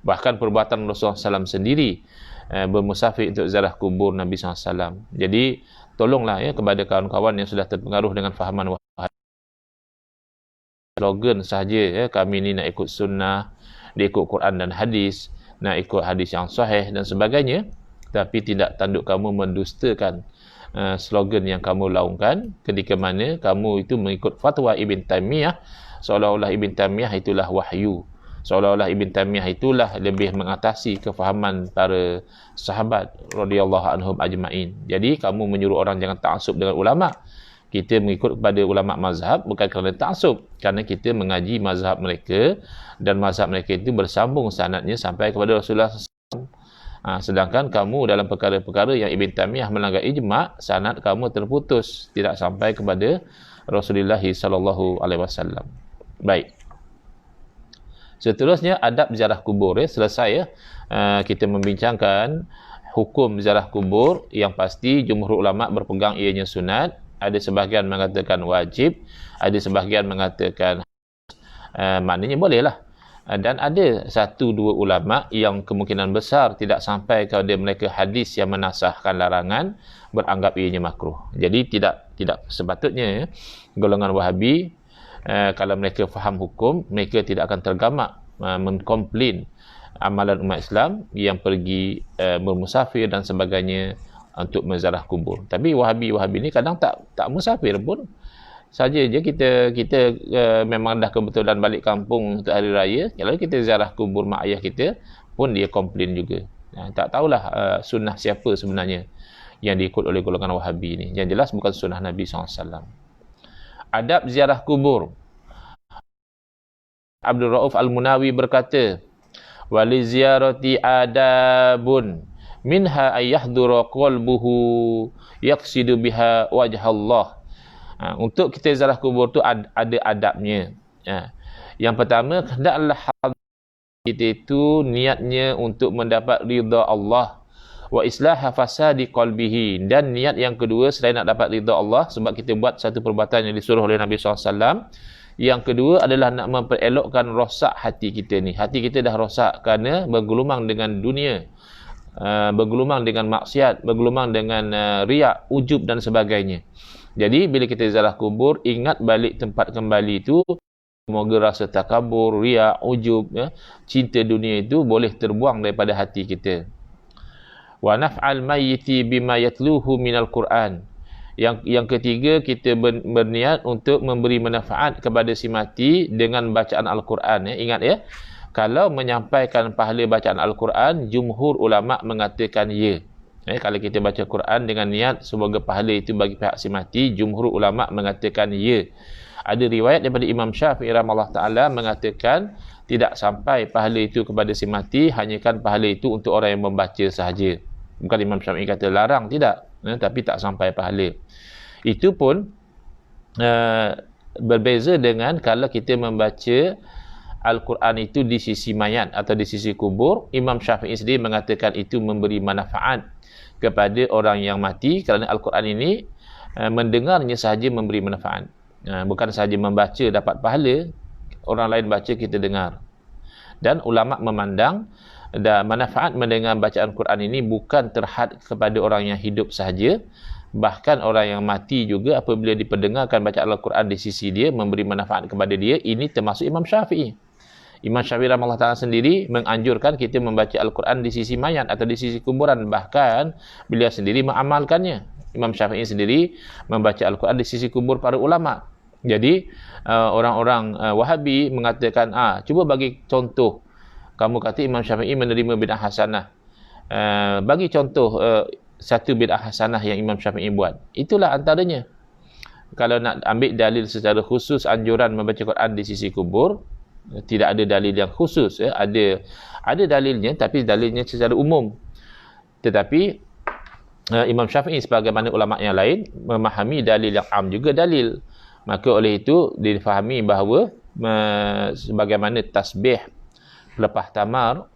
Bahkan perbuatan Rasulullah SAW sendiri bermusafir untuk ziarah kubur Nabi SAW. Jadi tolonglah kepada kawan-kawan yang sudah terpengaruh dengan fahaman Wahabi. Slogan sahaja kami ni nak ikut sunnah, dia ikut Quran dan hadis, nak ikut hadis yang sahih dan sebagainya, tapi tidak tanduk kamu mendustakan slogan yang kamu laungkan ketika mana kamu itu mengikut fatwa Ibn Taymiyah, seolah-olah Ibn Taymiyah itulah wahyu, seolah-olah Ibn Taymiyah itulah lebih mengatasi kefahaman para sahabat radhiyallahu anhum ajma'in. Jadi kamu menyuruh orang jangan ta'assub dengan ulama. Kita mengikut kepada ulama mazhab bukan kerana ta'assub, kerana kita mengaji mazhab mereka dan mazhab mereka itu bersambung sanadnya sampai kepada Rasulullah SAW. Sedangkan kamu dalam perkara-perkara yang Ibn Taymiyah melanggar ijma', sanad kamu terputus, tidak sampai kepada Rasulullah SAW. Baik. Seterusnya adab ziarah kubur. Selesai kita membincangkan hukum ziarah kubur. Yang pasti jumhur ulama berpegang ianya sunat. Ada sebahagian mengatakan wajib, ada sebahagian mengatakan maknanya bolehlah. Dan ada satu dua ulama yang kemungkinan besar tidak sampai kepada mereka hadis yang menasahkan larangan, beranggap ianya makruh. Jadi tidak sepatutnya golongan Wahabi kalau mereka faham hukum, mereka tidak akan tergamak mengkomplain amalan umat Islam yang pergi bermusafir dan sebagainya untuk menziarah kubur. Tapi Wahabi ni kadang tak musafir pun. Saja je kita memang dah kebetulan balik kampung untuk hari raya, kalau kita ziarah kubur mak ayah kita pun dia komplain juga. Tak tahulah sunnah siapa sebenarnya yang diikut oleh golongan Wahabi ni. Yang jelas bukan sunnah Nabi SAW. Adab ziarah kubur. Abdul Rauf Al-Munawi berkata, wali ziyarati adabun minha ayyahdura qalbuhu yaqsidu biha wajh Allah. Untuk kita ziarah kubur tu ada adabnya. Yang pertama, hendaklah kita itu niatnya untuk mendapat ridha Allah wa islah fasadi qalbihi, dan niat yang kedua selain nak dapat ridha Allah sebab kita buat satu perbuatan yang disuruh oleh Nabi SAW, yang kedua adalah nak memperelokkan rosak hati kita ni. Hati kita dah rosak kerana bergelumang dengan dunia, bergelumang dengan maksiat, bergelumang dengan riak, ujub dan sebagainya. Jadi bila kita ziarah kubur, ingat balik tempat kembali itu, semoga rasa takabur, riak, ujub, cinta dunia itu boleh terbuang daripada hati kita. Wa naf'al mayyiti bima yatluhu minal Qur'an. Yang ketiga, kita berniat untuk memberi manfaat kepada si mati dengan bacaan Al-Quran. Ingat ya, kalau menyampaikan pahala bacaan Al-Quran, jumhur ulama mengatakan ya. Kalau kita baca Quran dengan niat semoga pahala itu bagi pihak si mati, jumhur ulama mengatakan ya. Ada riwayat daripada Imam Syafi'i rahimahullah ta'ala mengatakan tidak sampai pahala itu kepada si mati, hanya kan pahala itu untuk orang yang membaca sahaja. Bukan Imam Syafi'i kata larang, tidak. Tapi tak sampai pahala. Itu pun berbeza dengan kalau kita membaca Al-Quran itu di sisi mayat atau di sisi kubur. Imam Syafi'i sendiri mengatakan itu memberi manfaat kepada orang yang mati, kerana Al-Quran ini mendengarnya sahaja memberi manfaat. Bukan sahaja membaca dapat pahala, orang lain baca kita dengar. Dan ulama memandang dan manfaat mendengar bacaan Quran ini bukan terhad kepada orang yang hidup sahaja, bahkan orang yang mati juga apabila diperdengarkan bacaan Al-Quran di sisi dia memberi manfaat kepada dia. Ini termasuk Imam Syafi'i. Imam Syafi'i rahimahullah ta'ala sendiri menganjurkan kita membaca Al-Quran di sisi mayat atau di sisi kuburan, bahkan beliau sendiri mengamalkannya. Imam Syafi'i sendiri membaca Al-Quran di sisi kubur para ulama. Jadi orang-orang Wahabi mengatakan, cuba bagi contoh, kamu kata Imam Syafi'i menerima bid'ah hasanah, bagi contoh satu bid'ah hasanah yang Imam Syafi'i buat. Itulah antaranya. Kalau nak ambil dalil secara khusus anjuran membaca Quran di sisi kubur, tidak ada dalil yang khusus. Ada dalilnya, tapi dalilnya secara umum. Tetapi Imam Syafi'i sebagaimana ulama yang lain memahami dalil yang am juga dalil. Maka oleh itu difahami bahawa sebagaimana tasbih lepas tamar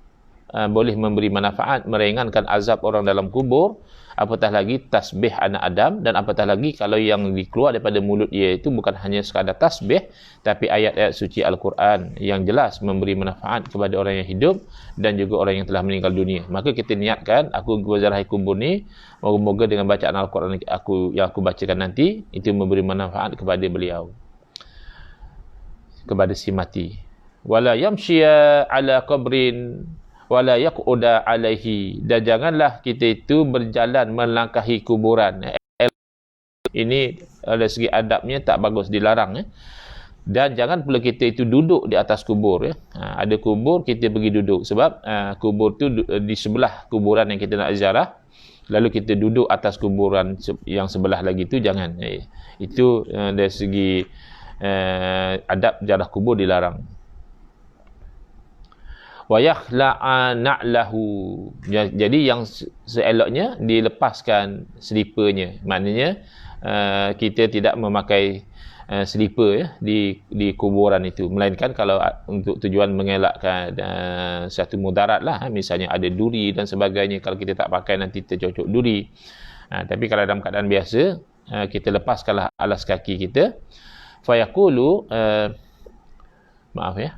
boleh memberi manfaat, meringankan azab orang dalam kubur, apatah lagi tasbih anak Adam, dan apatah lagi kalau yang dikeluar daripada mulut dia itu bukan hanya sekadar tasbih, tapi ayat-ayat suci Al-Quran yang jelas memberi manfaat kepada orang yang hidup dan juga orang yang telah meninggal dunia. Maka kita niatkan, aku berziarah kubur ni, moga-moga dengan bacaan Al-Quran yang aku bacakan nanti, itu memberi manfaat kepada beliau, kepada si mati. Wala yamshiya ala qabrin wala yaquda alaihi, dan janganlah kita itu berjalan melangkahi kuburan. Ini dari segi adabnya tak bagus, dilarang ya. Dan jangan pula kita itu duduk di atas kubur ya. Ada kubur kita pergi duduk, sebab kubur tu di sebelah kuburan yang kita nak ziarah, lalu kita duduk atas kuburan yang sebelah lagi tu jangan. Itu dari segi adab ziarah kubur dilarang. Wa yakhla'a na'lahu. Jadi yang seeloknya dilepaskan selipernya. Maknanya kita tidak memakai slipper ya di kuburan itu, melainkan kalau untuk tujuan mengelakkan satu mudarat lah, misalnya ada duri dan sebagainya, kalau kita tak pakai nanti tercocok duri. Tapi kalau dalam keadaan biasa, kita lepaskanlah alas kaki kita. Fayaqulu maaf ya,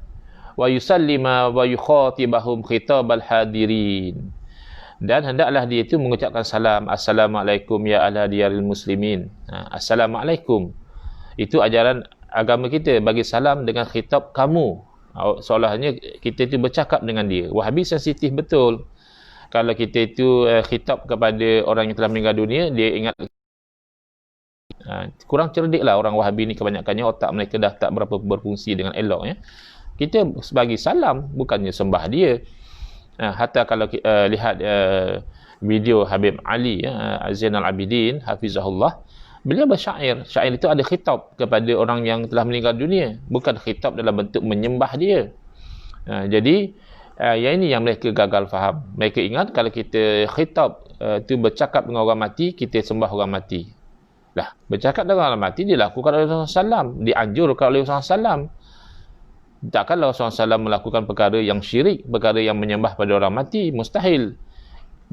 wa yusallima wa yukhatibahum khitabal hadirin, dan hendaklah dia itu mengucapkan salam, assalamualaikum ya ahla diyaril muslimin. Assalamualaikum itu ajaran agama kita, bagi salam dengan khitab kamu, seolahnya kita itu bercakap dengan dia. Wahabi sensitif betul. Kalau kita itu khitab kepada orang yang telah meninggal dunia, dia ingat kurang cerdik lah orang Wahabi ni, kebanyakannya otak mereka dah tak berapa berfungsi dengan elok ya. Kita bagi salam, bukannya sembah dia. Hatta kalau lihat video Habib Ali Zainal Abidin hafizahullah, beliau bersyair. Syair itu ada khitab kepada orang yang telah meninggal dunia, bukan khitab dalam bentuk menyembah dia. Jadi yang ini yang mereka gagal faham. Mereka ingat kalau kita khitab itu bercakap dengan orang mati, kita sembah orang mati. Lah, bercakap dengan orang mati dilakukan oleh Rasulullah SAW, dianjurkan oleh Rasulullah SAW. Takkanlah Rasulullah SAW melakukan perkara yang syirik, perkara yang menyembah pada orang mati, mustahil.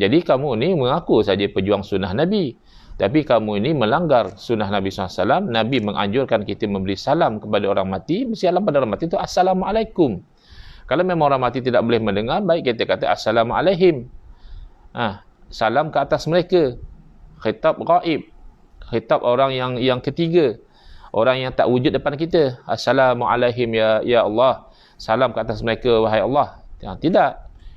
Jadi kamu ni mengaku saja pejuang sunnah Nabi, tapi kamu ini melanggar sunnah Nabi SAW. Nabi menganjurkan kita memberi salam kepada orang mati. Salam pada orang mati itu assalamualaikum. Kalau memang orang mati tidak boleh mendengar, baik kita kata assalamualaikum. Salam ke atas mereka. Khitab ghaib, khitab orang yang ketiga, orang yang tak wujud depan kita. Assalamualaikum ya Allah. Salam ke atas mereka wahai Allah. Tidak.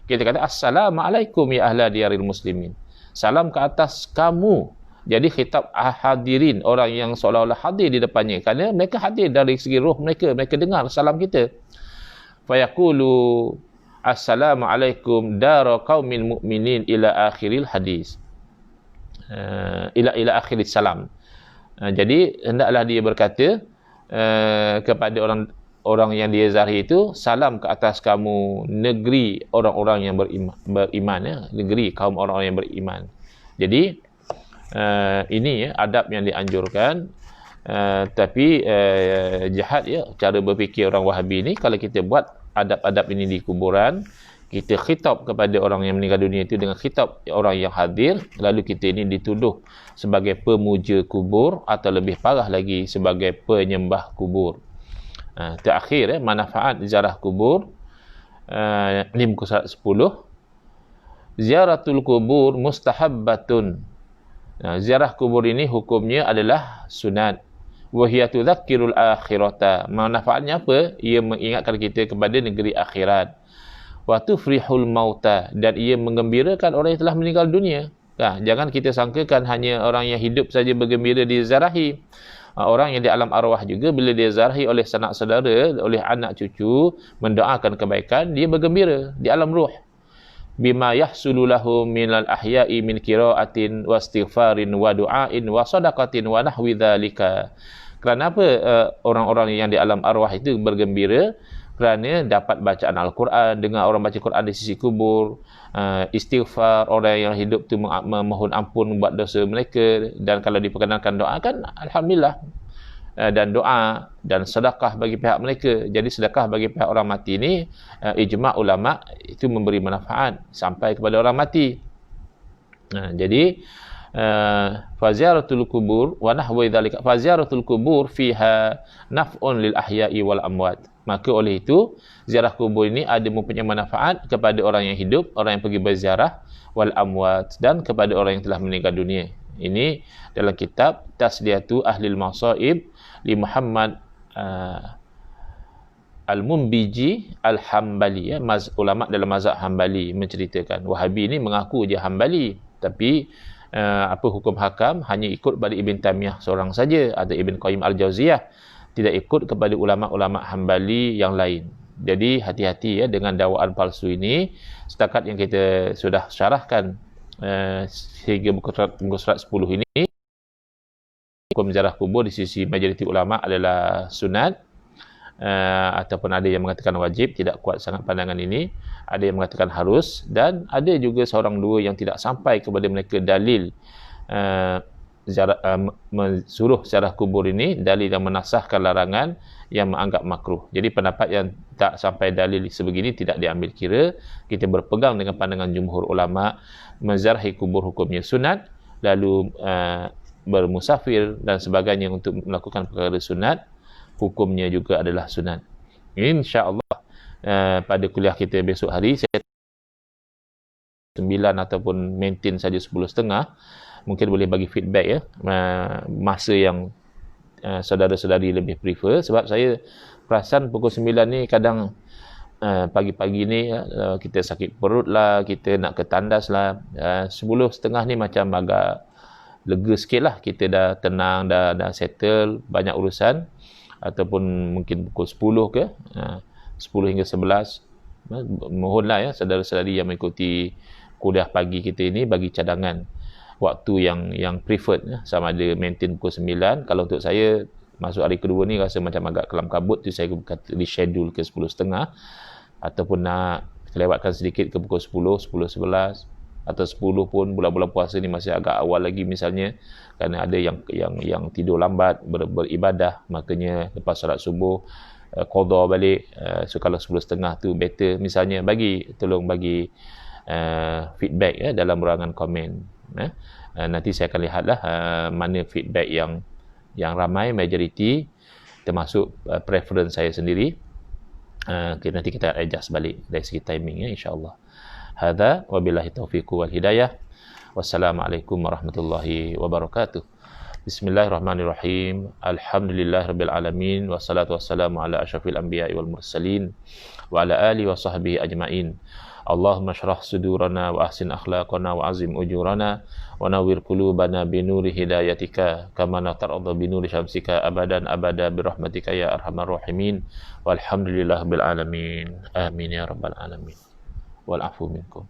Kita kata assalamualaikum ya ahla diyaril muslimin. Salam ke atas kamu. Jadi khitab hadirin, orang yang seolah-olah hadir di depannya, kerana mereka hadir dari segi roh mereka, mereka dengar salam kita. Fayaqulu assalamualaikum dara qaumil mu'minin ila akhiril hadis. Ila akhiris salam. Jadi hendaklah dia berkata kepada orang yang dia zahir itu, salam ke atas kamu negeri orang-orang yang beriman ya, negeri kaum orang-orang yang beriman. Jadi ini ya adab yang dianjurkan. Tapi jahat ya cara berfikir orang Wahabi ni. Kalau kita buat adab-adab ini di kuburan, kita khitab kepada orang yang meninggal dunia itu dengan khitab orang yang hadir, lalu kita ini dituduh sebagai pemuja kubur, atau lebih parah lagi sebagai penyembah kubur. Terakhir manfaat ziarah kubur, ini muka surat 10. Ziaratul kubur mustahabbatun. Ziarah kubur ini hukumnya adalah sunat. Wa hiya tudzakkirul akhirata. Manfaatnya apa? Ia mengingatkan kita kepada negeri akhirat. Wa tufrihul mauta, dan ia menggembirakan orang yang telah meninggal dunia. Jangan kita sangkakan hanya orang yang hidup saja bergembira diziarahi. Orang yang di alam arwah juga bila dia ziarahi oleh sanak saudara, oleh anak cucu, mendoakan kebaikan, dia bergembira di alam ruh. Bima yahsulu lahum minal ahya'i min qiraatin wa istighfarin wa du'ain wa sadaqatin wa nahwi dzalika. Kerana apa orang-orang yang di alam arwah itu bergembira? Kerana dapat bacaan Al-Quran, dengar orang baca Quran di sisi kubur, istighfar, orang yang hidup tu memohon ampun buat dosa mereka, dan kalau diperkenankan doa kan alhamdulillah, dan doa dan sedekah bagi pihak mereka. Jadi sedekah bagi pihak orang mati ni ijma' ulama itu memberi manfaat sampai kepada orang mati. Jadi faziaratul kubur wa nahwa dzalika, faziaratul kubur fiha naf'un lil ahya'i wal amwat. Maka oleh itu ziarah kubur ini ada mempunyai manfaat kepada orang yang hidup, orang yang pergi berziarah, wal amwat, dan kepada orang yang telah meninggal dunia. Ini dalam kitab Tasliyatu Ahlil Masaib li Muhammad Al-Mumbiji Al-Hambali ya, ulama dalam mazhab Hambali menceritakan. Wahabi ini mengaku je Hambali, tapi apa hukum hakam hanya ikut pada Ibn Taymiyah seorang saja atau Ibn Qayyim Al-Jauziyah, tidak ikut kepada ulama-ulama Hambali yang lain. Jadi hati-hati ya dengan dakwaan palsu ini. Setakat yang kita sudah syarahkan sehingga muka surat 10 ini, hukum ziarah kubur di sisi majoriti ulama adalah sunat, ataupun ada yang mengatakan wajib. Tidak kuat sangat pandangan ini. Ada yang mengatakan harus, dan ada juga seorang dua yang tidak sampai kepada mereka dalil suruh ziarah kubur ini, dalil yang menasahkan larangan yang menganggap makruh. Jadi pendapat yang tak sampai dalil sebegini tidak diambil kira. Kita berpegang dengan pandangan jumhur ulama, menziarahi kubur hukumnya sunat, lalu bermusafir dan sebagainya untuk melakukan perkara sunat, hukumnya juga adalah sunat. InsyaAllah pada kuliah kita besok hari, saya 9 ataupun maintain saja 10.30. Mungkin boleh bagi feedback ya, masa yang saudara-saudari lebih prefer. Sebab saya perasan pukul 9 ni kadang pagi-pagi ni kita sakit perut lah, kita nak ke tandas lah. 10.30 ni macam agak lega sikit lah, kita dah tenang, dah settle banyak urusan. Ataupun mungkin pukul 10 ke 10 hingga 11. Mohonlah ya saudara-saudari yang mengikuti kuliah pagi kita ini bagi cadangan waktu yang preferred ya. Sama ada maintain pukul 9. Kalau untuk saya masuk hari kedua ni rasa macam agak kelam kabut, tu saya kata reschedule ke 10.30, ataupun nak lewatkan sedikit ke pukul 10, 10.11 atau 10 pun. Bulan-bulan puasa ni masih agak awal lagi misalnya, kerana ada yang tidur lambat beribadah, makanya lepas solat subuh qada balik. So kalau 10.30 tu better misalnya. Tolong bagi feedback ya dalam ruangan komen. Nanti saya akan lihatlah mana feedback yang ramai, majoriti, termasuk preference saya sendiri. Nanti kita adjust balik dari segi timing ya, insyaAllah. Hadza wabillahi taufiq wal hidayah. Wassalamualaikum warahmatullahi wabarakatuh. Bismillahirrahmanirrahim. Alhamdulillahirabbil alamin, wassalatu wassalamu ala asyrafil anbiya'i wal mursalin wa ala alihi wa sahbihi ajmain. Allahumma syrah sudurana wa ahsin akhlaqana wa azim ujurana wa nawwir qulubana bi nuri hidayatika kama natarada bi nuri syamsika abadan abada bi rahmatika ya arhamar rahimin. Walhamdulillahirabbil alamin. Amin ya rabbal alamin. Wal afu minkum.